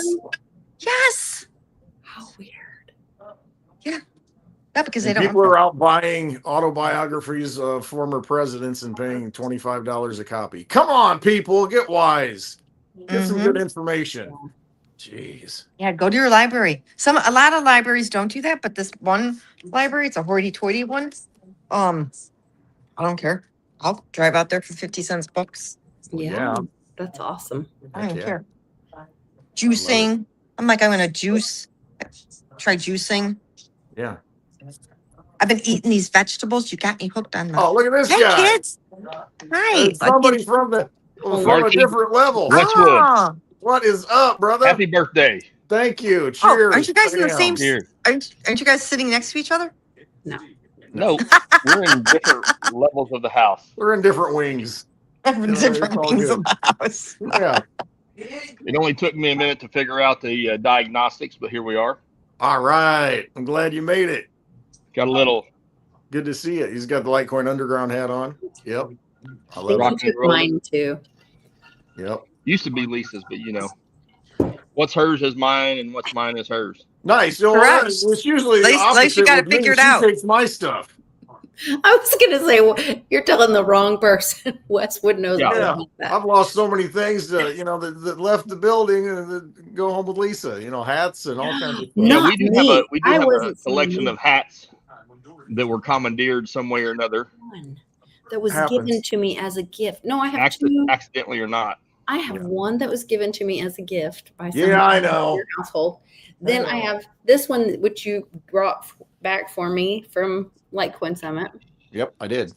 Yes. How weird. Not because And they don't people want are out buying autobiographies of former presidents and paying $25 a copy. Come on, people, get wise. Get some good information. Jeez. Yeah, go to your library. A lot of libraries don't do that, but this one library, it's a hoity-toity one. I don't care. I'll drive out there for 50 cents books. Yeah, that's awesome. I don't Heck even yeah. care. Juicing. I'm gonna juice. Try juicing. Yeah. I've been eating these vegetables. You got me hooked on them. Oh, look at this Hey, guy. kids. Hi. There's somebody from a Marky. different level. Westwood. Oh, What is up, brother? Happy birthday. Thank you. oh, Cheers. aren't you guys in the Bam. same? Here. Aren't you guys sitting next to each other? No, we're in different levels of the house. We're in different wings. Different it's all wings good. of the house. Yeah. It only took me a minute to figure out the diagnostics, but here we are. All right. I'm glad you made it. Got a little Good to see it. He's got the Litecoin Underground hat on. Yep. I I love think rock you and took roll. mine too. it. Yep. used to be Lisa's, but what's hers is mine, and what's mine is hers. Nice. So Correct. it's usually At the least opposite you got it with me. figured She out. takes my stuff. I was going to say, well, you're telling the wrong person. Westwood knows Yeah. all Yeah. about that. I've lost so many things that left the building and that go home with Lisa. Hats and all kinds of stuff. No. Yeah, we do have me. I a wasn't saying collection me. of hats that were commandeered some way or another, One that was Happens. given to me as a gift. No, I have two. accidentally or not. I have one that was given to me as a gift by Yeah, I someone in know. your household. Then I have this one, which you brought back for me from Litecoin Summit. Yep, I did.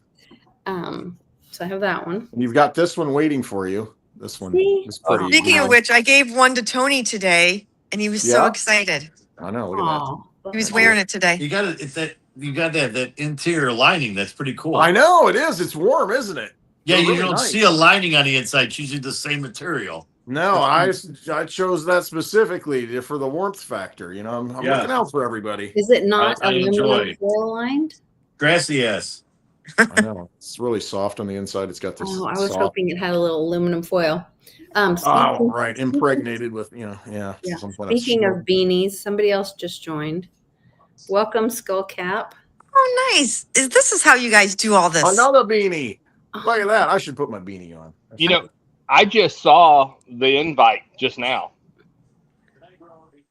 So I have that one. And you've got this one waiting for you. This one See? is pretty. Speaking of which, I gave one to Tony today, and he was so Yeah? excited. I know. Look at Aw, He was wearing it today. You got it. It's that you got that interior lining. That's pretty cool. that. I know it is. It's warm, isn't it? Yeah, They're you really don't nice. see a lining on the inside. It's usually the same material. No, I chose that specifically for the warmth factor. I'm Yeah. looking out for everybody. Is it not I enjoy aluminum it. foil lined? Grassy ass. I know it's really soft on the inside. It's got this. Oh, I was soft, hoping it had a little aluminum foil. Oh, Speaking- right, impregnated with yeah. Yeah. Some kind of Speaking of smoke. beanies, somebody else just joined. Welcome, Skull Cap. Oh, nice. This is how you guys do all this. Another beanie. Look at that. I should put my beanie on. I just saw the invite just now.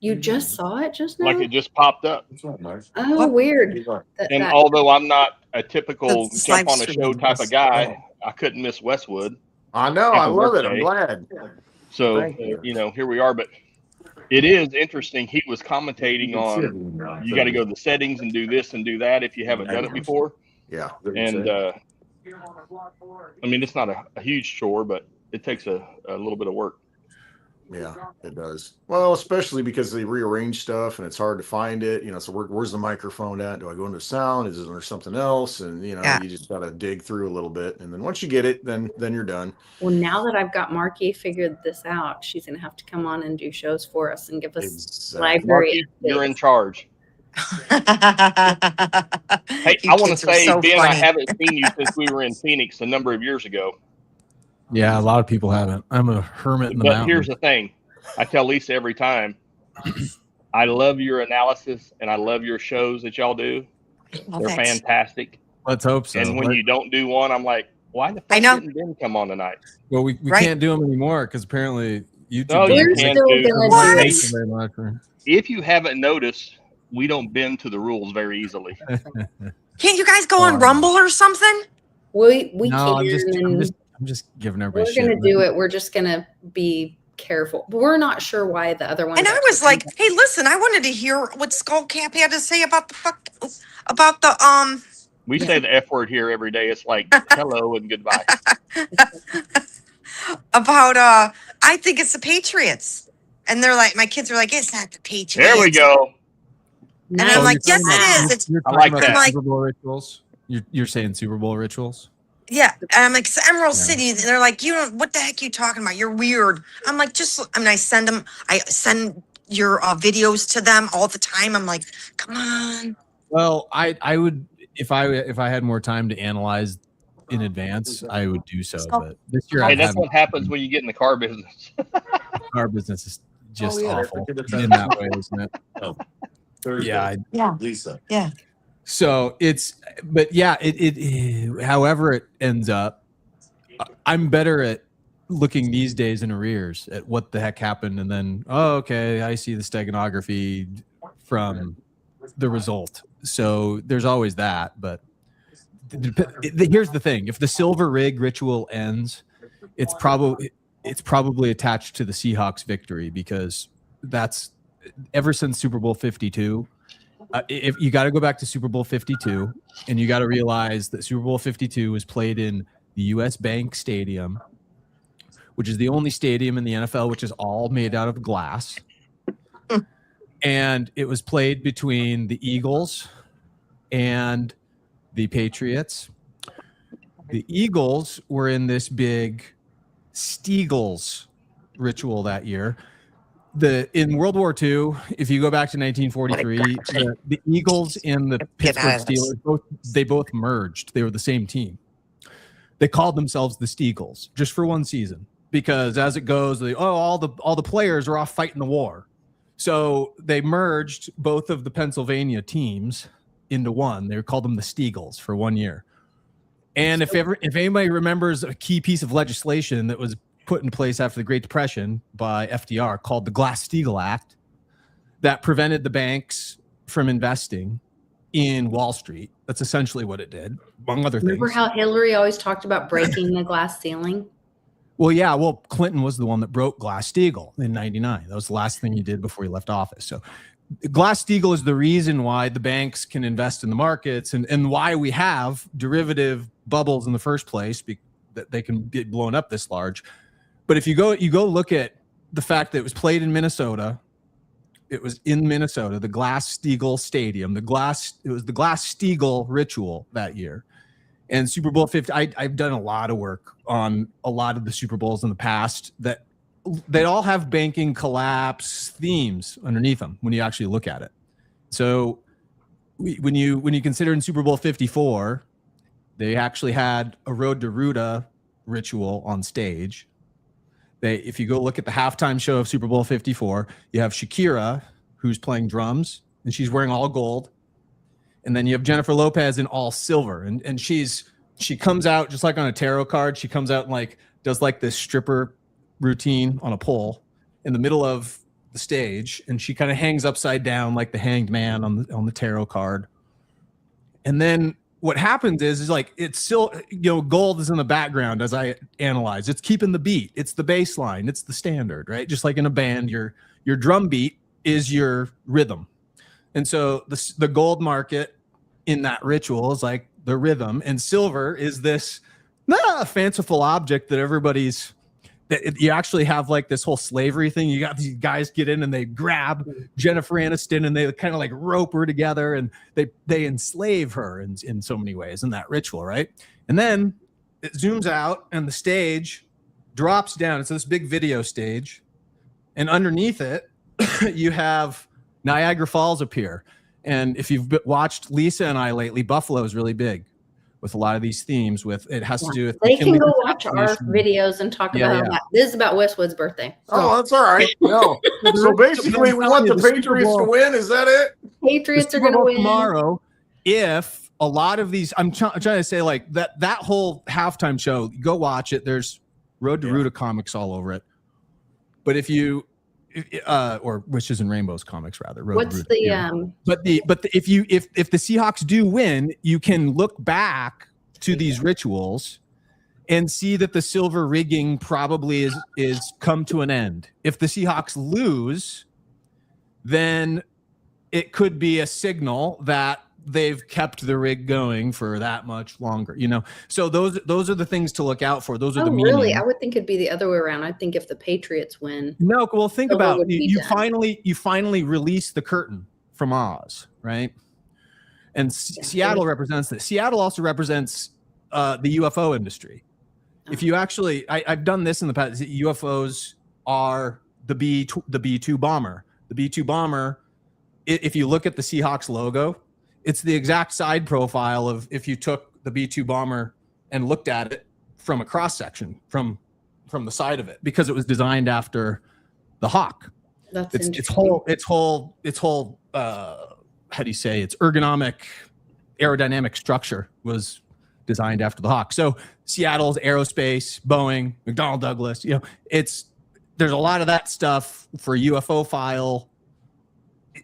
You just saw it just now? Like it just popped up. Oh, weird. And although I'm not a typical That's jump live on a show streaming. type of guy, I couldn't miss Westwood. I know. I Happy love it. I'm birthday. glad. So, Thank you. here we are. But it is interesting. He was commentating on you got to go to the settings and do this and do that if you haven't done it before. Yeah. And it's not a huge chore, but it takes a little bit of work. Yeah, it does. Well, especially because they rearrange stuff and it's hard to find it. So where's the microphone at? Do I go into sound? Is there something else? And you just got to dig through a little bit. And then once you get it, then you're done. Well, now that I've got Marky figured this out, she's going to have to come on and do shows for us and give us library. Marky, you're in charge. Hey, You I want to kids are say, so Ben, I funny. haven't seen you since we were in Phoenix a number of years ago. Yeah, a lot of people haven't. I'm a hermit in the But here's mountains. the thing. I tell Lisa every time, I love your analysis and I love your shows that y'all do. Well, They're thanks. fantastic. Let's hope so. And when you don't do one, I'm like, why the I fuck know. didn't Ben come on tonight? Well, we Right. can't do them anymore because apparently YouTube. No, you We're doesn't can still do. gonna What? do Thank it. you very much. If you haven't noticed, we don't bend to the rules very easily. Can't you guys go on Rumble or something? We No, can. I'm just giving everybody We're shit. gonna do it. We're just gonna be careful. But we're not sure why the other ones. And I was like, hey, listen, I wanted to hear what Skullcap had to say about the We say the F word here every day. It's like hello and goodbye. about I think it's the Patriots. And they're like, my kids are like, it's not the Patriots. There we go. And I'm like, yes, you're talking it about- is. It's You're I talking like about that. the I'm like- Super Bowl rituals. You're saying Super Bowl rituals. yeah. And I'm like, it's Emerald Yeah. City. And they're like, you don't, what the heck are you talking about? You're weird. I'm like, I send your videos to them all the time. I'm like, come on. Well, I would if I had more time to analyze in advance, I would do so. But this year, Hey, I that's haven't. what happens when you get in the car business. Our business is just yeah. awful in that way, isn't it? Yeah. Yeah. Lisa. Yeah. So but yeah, however it ends up, I'm better at looking these days in arrears at what the heck happened, and then okay, I see the steganography from the result. So there's always that, but here's the thing: if the silver rig ritual ends, it's probably attached to the Seahawks victory, because that's ever since Super Bowl 52. If you got to go back to Super Bowl 52, and you got to realize that Super Bowl 52 was played in the U.S. Bank Stadium, which is the only stadium in the NFL which is all made out of glass. And it was played between the Eagles and the Patriots. The Eagles were in this big Steagles ritual that year. In World War II, if you go back to 1943, the Eagles and the Pittsburgh Steelers, they both merged. They were the same team. They called themselves the Steagles just for one season, because as it goes, all the players are off fighting the war. So they merged both of the Pennsylvania teams into one. They called them the Steagles for 1 year. And if anybody remembers a key piece of legislation that was put in place after the Great Depression by FDR called the Glass-Steagall Act, that prevented the banks from investing in Wall Street. That's essentially what it did, among other things. Remember how Hillary always talked about breaking the glass ceiling? Well, yeah. Well, Clinton was the one that broke Glass-Steagall in '99. That was the last thing he did before he left office. So Glass-Steagall is the reason why the banks can invest in the markets, and why we have derivative bubbles in the first place, that they can get blown up this large. But if you go look at the fact that it was played in Minnesota, it was in Minnesota, the Glass-Steagall Stadium, it was the Glass-Steagall ritual that year. And Super Bowl 50, I've done a lot of work on a lot of the Super Bowls in the past that they all have banking collapse themes underneath them when you actually look at it. So when you consider in Super Bowl 54, they actually had a Road to Ruta ritual on stage. If you go look at the halftime show of Super Bowl 54, you have Shakira, who's playing drums, and she's wearing all gold. And then you have Jennifer Lopez in all silver. And she comes out just like on a tarot card. She comes out and does this stripper routine on a pole in the middle of the stage. And she kind of hangs upside down like the hanged man on the tarot card. And then what happens is it's still, gold is in the background as I analyze. It's keeping the beat. It's the bass line. It's the standard, right? Just like in a band, your drum beat is your rhythm. And so the gold market in that ritual is like the rhythm, and silver is this fanciful object that you actually have this whole slavery thing. You got these guys get in and they grab Jennifer Aniston and they kind of rope her together, and they enslave her in so many ways in that ritual, right? And then it zooms out and the stage drops down. It's this big video stage, and underneath it you have Niagara Falls appear. And if you've watched Lisa and I lately, Buffalo is really big with a lot of these themes. With it has to do with They can McKinley go watch our assassination. videos and talk about that. This is about Westwood's birthday. Oh, that's all right. No. So basically, we want the Patriots to win. Is that it? Patriots are going to win tomorrow. If a lot of these, I'm trying to say, like that whole halftime show, go watch it. There's Road to Ruta comics all over it. But if you, or Wishes and Rainbows comics rather. What's the But if the Seahawks do win, you can look back to these rituals and see that the silver rigging probably is come to an end. If the Seahawks lose, then it could be a signal that they've kept the rig going for that much longer, you know. So those are the things to look out for. Those are the meanings. Really? I would think it'd be the other way around. I think if the Patriots win. No, well, think about you finally release the curtain from Oz, right? And Seattle represents this. Seattle also represents the UFO industry. If you actually, I've done this in the past. UFOs are the B-2 bomber. The B-2 bomber. If you look at the Seahawks logo, it's the exact side profile of if you took the B-2 bomber and looked at it from a cross section from the side of it, because it was designed after the Hawk. That's its whole how do you say, its ergonomic aerodynamic structure was designed after the Hawk. So Seattle's aerospace, Boeing, McDonnell Douglas, you know, there's a lot of that stuff for UFO file.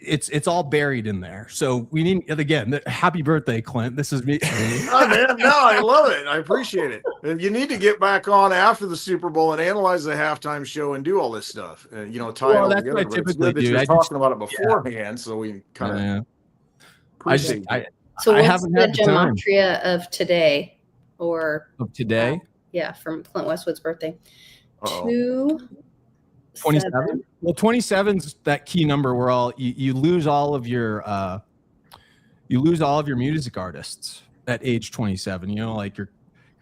It's all buried in there. So we need, again, happy birthday, Clint. This is me. Oh, man, no, I love it. I appreciate it. And you need to get back on after the Super Bowl and analyze the halftime show and do all this stuff. And, you know, tie it all that's together. what I But it's typically good that do. you're talking about it beforehand, so we kind of appreciate it. So what's haven't the had the time. gematria of today? Or Of today? Yeah, from Clint Westwood's birthday. Uh-oh. 27. Well, 27's that key number where you lose all of your music artists at age 27. You know, like your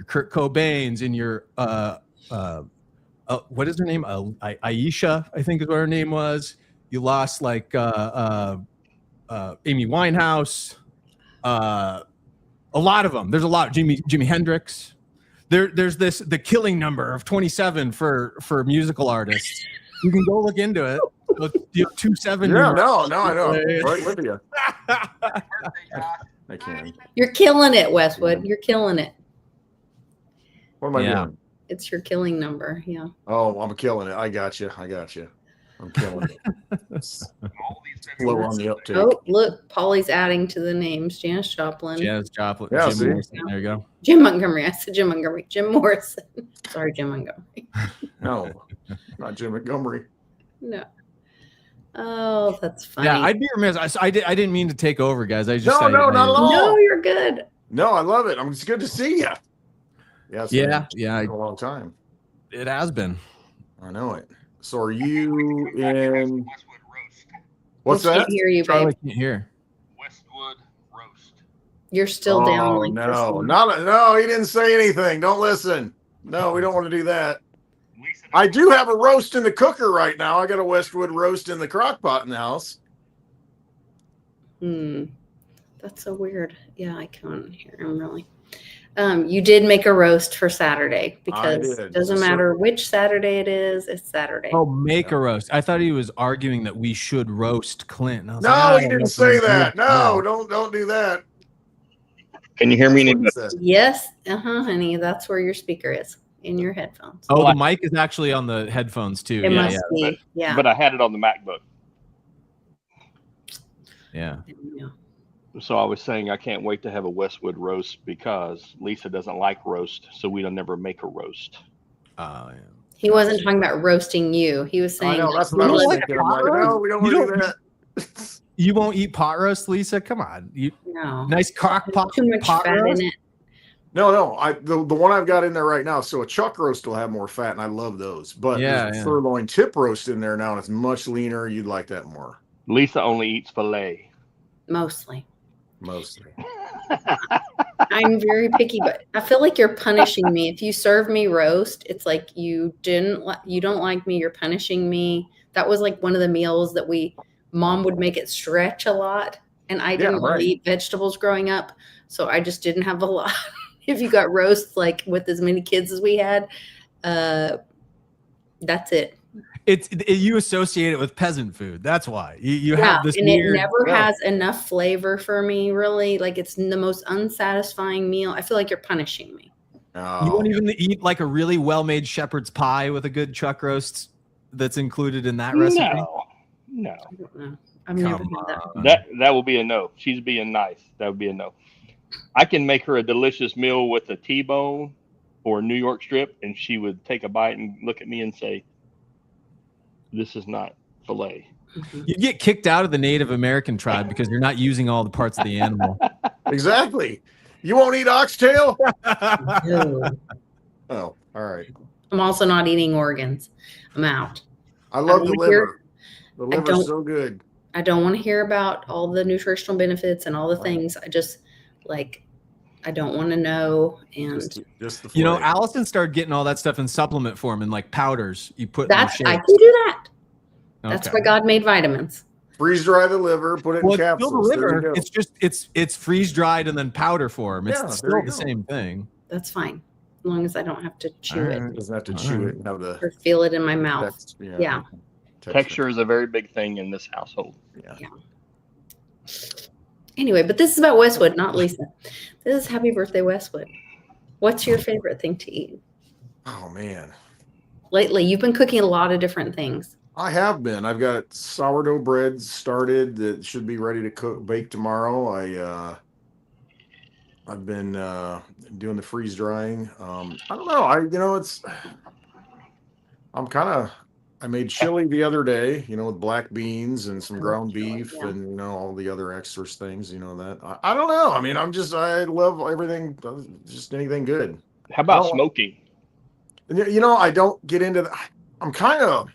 Kurt Cobain's and your what is her name? Aisha, I think is what her name was. You lost like Amy Winehouse. A lot of them. There's a lot. Jimi Hendrix. There's the killing number of 27 for musical artists. You can go look into it. You have 27. Yeah, no, I know. Right with you. I can. You're killing it, Westwood. You're killing it. What am I doing? It's your killing number. Yeah. Oh, I'm killing it. I got you. I'm killing it. Slow on the uptake. Oh, look, Polly's adding to the names. Janis Joplin. Yeah, Jim Morrison. There you go. Jim Montgomery. I said Jim Montgomery. Jim Morrison. Sorry, Jim Montgomery. No, not Jim Montgomery. No. Oh, that's funny. Yeah, I'd be remiss. I didn't mean to take over, guys. I just No, not at all. No, you're good. No, I love it. It's good to see you. Yeah, yeah. A long time. It has been. I know it. So are you in? What's that? Can't hear you, Charlie babe. can't hear. Westwood roast. You're still down. Oh, Like no, he didn't say anything. Don't listen. No, we don't want to do that. I do have a roast in the cooker right now. I got a Westwood roast in the crock pot in the house. That's so weird. Yeah, I can't hear him really. You did make a roast for Saturday because it doesn't matter which Saturday it is. It's Saturday. Oh, make a roast. I thought he was arguing that we should roast Clint. No, he didn't say that. No, don't do that. Can you hear me? Yes, honey. That's where your speaker is in your headphones. Oh, the mic is actually on the headphones too. It must be. Yeah. But I had it on the MacBook. Yeah. So I was saying I can't wait to have a Westwood roast because Lisa doesn't like roast, so we don't never make a roast. Oh, yeah. He wasn't talking about roasting you. He was saying, I know, that's what I was thinking. I'm like, no, we don't want to do that. You won't eat pot roast, Lisa? Come on. No. Nice crock pot. Too much pot fat roast? in it. No. The one I've got in there right now. So a chuck roast will have more fat, and I love those. But there's a sirloin tip roast in there now, and it's much leaner. You'd like that more. Lisa only eats filet. Mostly. I'm very picky, but I feel like you're punishing me. If you serve me roast, it's like you don't like me. You're punishing me. That was like one of the meals that Mom would make it stretch a lot, and I Yeah, didn't really right. eat vegetables growing up, so I just didn't have a lot. If you got roast like with as many kids as we had, that's it. You associate it with peasant food. That's why you Yeah, have this and weird. it never Yeah. has enough flavor for me, really. Like, it's the most unsatisfying meal. I feel like you're punishing me. You won't even eat like a really well-made shepherd's pie with a good chuck roast that's included in that recipe. No. I don't know. I've never had that. on. That will be a no. She's being nice. That would be a no. I can make her a delicious meal with a T-bone or a New York strip, and she would take a bite and look at me and say, "This is not filet." You get kicked out of the Native American tribe because you're not using all the parts of the animal. Exactly. You won't eat oxtail? No. Oh, all right. I'm also not eating organs. I'm out. I love the wanna hear- liver. The liver's don't- so good. I don't want to hear about all the nutritional benefits and all the things. I just I don't want to know. And Just the You know, fillet. Allison started getting all that stuff in supplement form and like powders you put in I shakes. can do that. That's Okay. why God made vitamins. Freeze dry the liver, put it Well, in it's still capsules. the There you liver. go. It's just it's freeze dried and then powder form. It's Yeah, there still you the go. same thing. That's fine. As long as I don't have to chew it Alright. Doesn't have to All chew right. it and have the or feel it in my mouth. text, Yeah. Texture is a very big thing in this household. Yeah. Anyway, but this is about Westwood, not Lisa. This is happy birthday, Westwood. What's your favorite thing to eat? Oh man. Lately, you've been cooking a lot of different things. I have been. I've got sourdough bread started that should be ready to bake tomorrow. I've been doing the freeze drying. I don't know. I made chili the other day, with black beans and some ground beef yeah. and all the other extra things, that. I don't know. I mean, I love everything, just anything good. How about I don't- smoking? I don't get into that.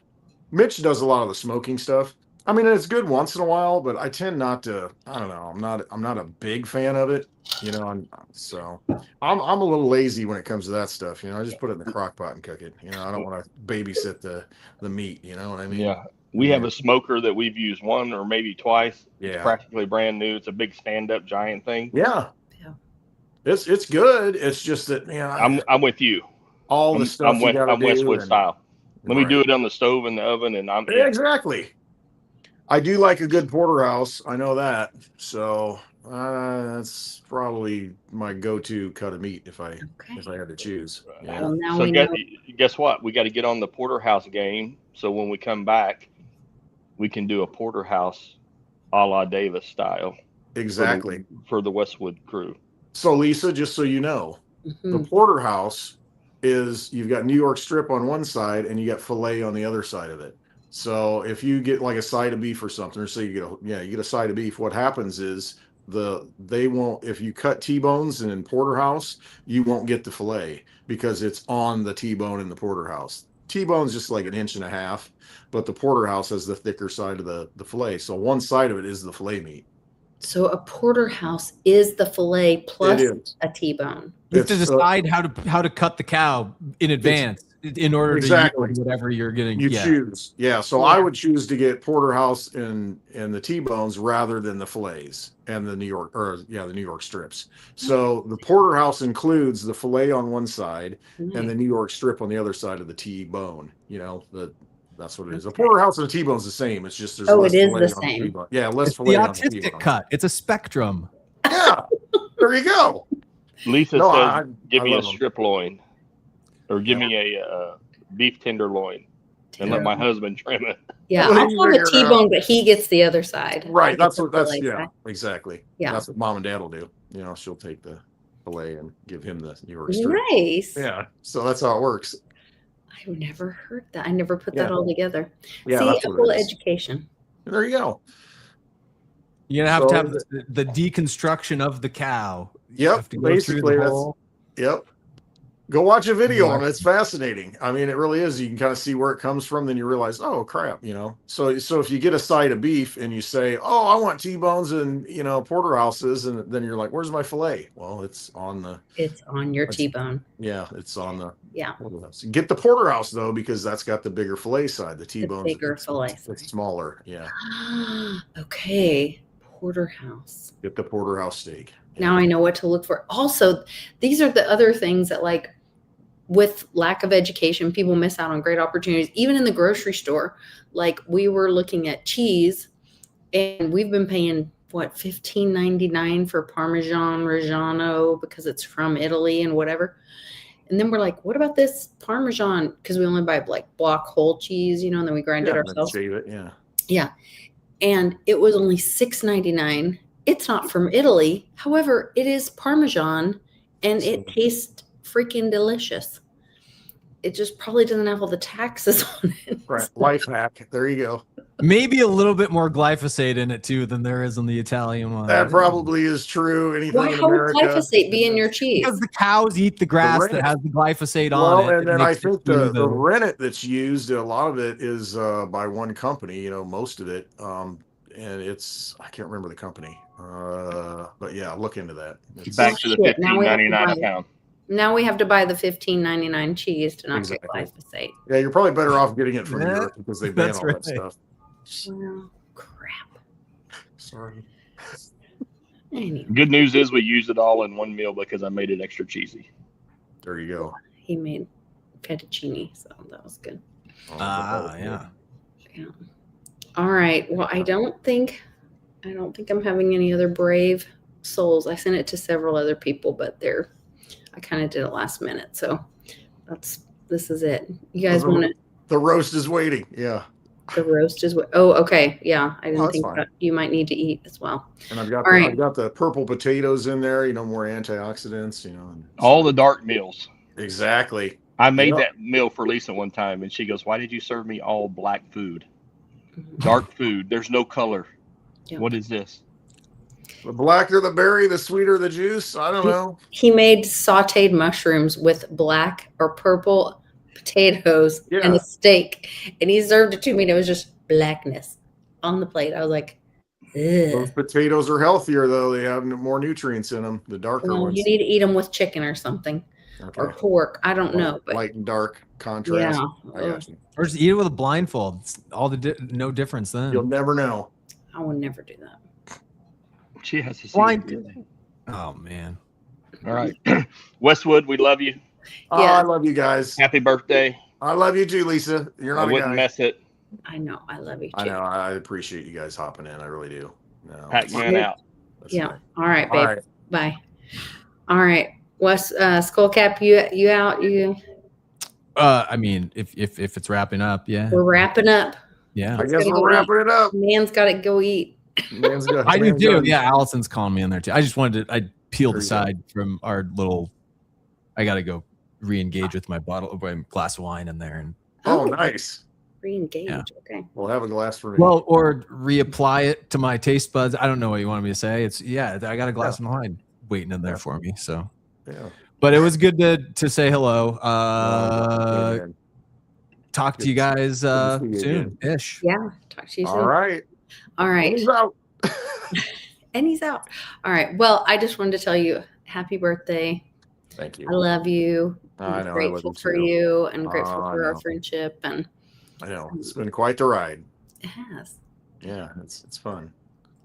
Mitch does a lot of the smoking stuff. I mean, it's good once in a while, but I tend not to. I don't know. I'm not a big fan of it. I'm a little lazy when it comes to that stuff. I just put it in the crock pot and cook it. I don't want to babysit the meat. You know what I mean? Yeah. We have a smoker that we've used one or maybe twice. It's Yeah. practically brand new. It's a big stand-up giant thing. Yeah. Yeah. It's good. It's just that I'm with you. all the stuff you got to I'm do. Westwood and- style. Let me Right. do it on the stove in the oven, and I'm Yeah, exactly. I do like a good porterhouse. I know that. So that's probably my go-to cut of meat if I had to choose. Yeah. Well, now So we know. guess what? We got to get on the porterhouse game. So when we come back, we can do a porterhouse a la Davis style. Exactly. For the Westwood crew. So Lisa, just so you know, Mhm. the porterhouse is you've got New York strip on one side and you got filet on the other side of it. So if you get like a side of beef or something, or say you get a side of beef, what happens is if you cut T-bones in porterhouse, you won't get the filet because it's on the T-bone in the porterhouse. T-bone's just like 1.5 inches, but the porterhouse has the thicker side of the filet. So one side of it is the filet meat. So a porterhouse is the filet plus It is. a T-bone. You have to It's, decide how to cut the cow in advance in order Exactly. to use whatever you're getting. You Yeah. choose. Yeah. So I would choose to get porterhouse and the T-bones rather than the fillets and the New York strips. So the porterhouse includes the filet on one side and the New York strip on the other side of the T-bone. That's what it is. A porterhouse and a T-bone is the same. It's just there's less it is filet the on same. T-bone. Yeah, less It's the filet on the autistic T-bone. cut. It's a spectrum. Yeah. There you go. Lisa No, says, give I me a love 'em. strip loin, or give me a beef tenderloin, and let my husband trim it. Yeah, Well, I'll you have figure a it T-bone, but he gets the other side. Right. He That's gets what the that's filet yeah, side. exactly. Yeah. That's what mom and dad will do. She'll take the filet and give him the New York strip. Nice. Yeah. So that's how it works. I've never heard that. I never put that Yeah. all together. Yeah, See, that's a what full it is. education. There you go. You're gonna have to So have the deconstruction of the cow. You Yep, have to go through basically the that's whole- Yep. Go watch a video Yeah. on it. It's fascinating. I mean, it really is. You can kind of see where it comes from. Then you realize, oh crap, So if you get a side of beef and you say, oh, I want T-bones and porterhouses, and then you're like, where's my filet? Well, it's on your T-bone. Yeah, it's on the Yeah. porterhouse. Get the porterhouse though, because that's got the bigger filet side. The T-bones, bigger fillet it's smaller. Yeah. Okay. Porterhouse. Get the porterhouse steak. Now I know what to look for. Also, these are the other things that, like, with lack of education, people miss out on great opportunities. Even in the grocery store, like, we were looking at cheese, and we've been paying what, $15.99 for Parmesan Reggiano because it's from Italy and whatever. And then we're like, what about this Parmesan? Because we only buy like block whole cheese, you know, and then we grind it Yeah, and then ourselves. shave it. Yeah. Yeah. And it was only $6.99. It's not from Italy. However, it is Parmesan and it tastes freaking delicious. It just probably doesn't have all the taxes on it. Right. Life hack. There you go. Maybe a little bit more glyphosate in it too than there is on the Italian one. That probably is true. Anything Why, in how would America. glyphosate be in your cheese? Because the cows eat the grass rennet. that has the glyphosate on Well, it. and It then I makes it think do the rennet that's used, a lot of it is by one company, you know, most of it. And it's, I can't remember the company. But yeah, look into that. It's, Back to the Shit, now we have to $15.99 a buy- pound. Now we have to buy the $15.99 cheese to not Exactly. get glyphosate. yeah, you're probably better off getting it from Yeah, Europe because they ban that's all right. that stuff. Well, crap. Sorry. Anyway, Good news is we used it all in one meal because I made it extra cheesy. There you go. he made fettuccine, so that was good. yeah. Yeah. All right. Well, I don't think I'm having any other brave souls. I sent it to several other people, but I kind of did it last minute. So this is it. You guys want to, The roast is waiting. Yeah. the roast is what? Oh, okay. Yeah. I didn't that's think fine. that you might need to eat as well. And I've got All right. I've got the purple potatoes in there, you know, more antioxidants, you know. And All the dark meals. exactly. I made Yep. that meal for Lisa one time, and she goes, "Why did you serve me all black food? Dark food. There's no color. Yep. What is this?" The blacker the berry, the sweeter the juice. I don't know. He made sauteed mushrooms with black or purple potatoes and Yeah. a steak, and he served it to me, and it was just blackness on the plate. I was like, Those ugh. potatoes are healthier though. They have more nutrients in them. The darker Well, ones. you need to eat them with chicken or something, or Okay. pork. I don't know, but Light and dark contrast. yeah, I got you. Or just eat it with a blindfold. It's all no difference then. You'll never know. I would never do that. She has to see Blind. it. Oh man. All right. Westwood, we love you. Oh, Yeah. I love you guys. Happy birthday. I love you too, Lisa. You're I not a wouldn't guy. mess it. I know. I love you too. I know. I appreciate you guys hopping in. I really do. No, Pac-Man out. that's Yeah. fine. All right, babe. All right. Bye. All right. Wes, Skullcap, you out? I mean, if it's wrapping up, yeah. We're wrapping up. Yeah. I guess gotta we're go wrapping it up. Man's got to go eat. Man's got- I do man's too. got- Yeah, Allison's calling me in there too. I just wanted to. I peeled There you aside from our little. I got to go re-engage with my glass of wine in there, and Oh, nice. Re-engage. Yeah. Okay. We'll have a glass for me. well, or reapply it to my taste buds. I don't know what you wanted me to say. It's I got a glass of wine waiting in there for me. So, yeah. but it was good to say hello. Man. Talk to Good you guys to see you soon ish. Yeah. Talk to you soon. All right. All right. He's out. And he's out. All right. Well, I just wanted to tell you happy birthday. Thank you. I love you. I I'm know. I love grateful you for too. you and grateful Oh, I for our know. friendship. And I know. It's been quite the ride. it has. Yeah, it's fun.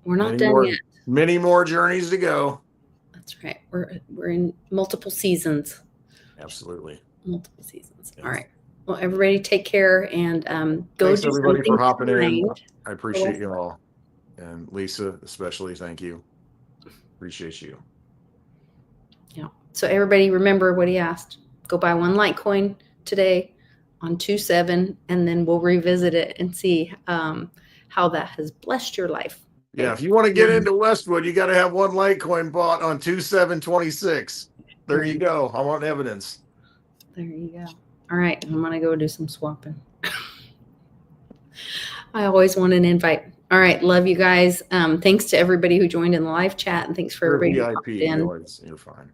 We're not Many done more- yet. Many more journeys to go. That's right. We're in multiple seasons. Absolutely. Multiple seasons. Yes. All right. Well, everybody take care and go Thanks do everybody something for hopping in. kind. I appreciate you all. And Lisa, especially, thank you. Appreciate you. Yeah. So everybody remember what he asked. Go buy one Litecoin today on 2/7, and then we'll revisit it and see how that has blessed your life. Yeah, if you want to get into Westwood, you got to have one Litecoin bought on 2/7/26. There you go. I want evidence. There you go. All right. I'm going to go do some swapping. I always want an invite. All right. Love you guys. Thanks to everybody who joined in the live chat, and thanks for You're everybody who VIP. popped in. You're fine.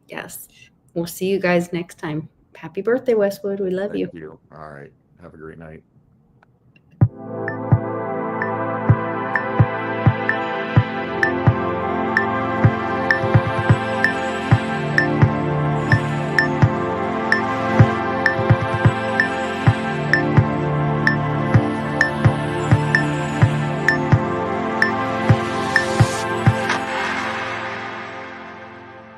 Yes. We'll see you guys next time. Happy birthday, Westwood. We love you. Thank you. All right. Have a great night.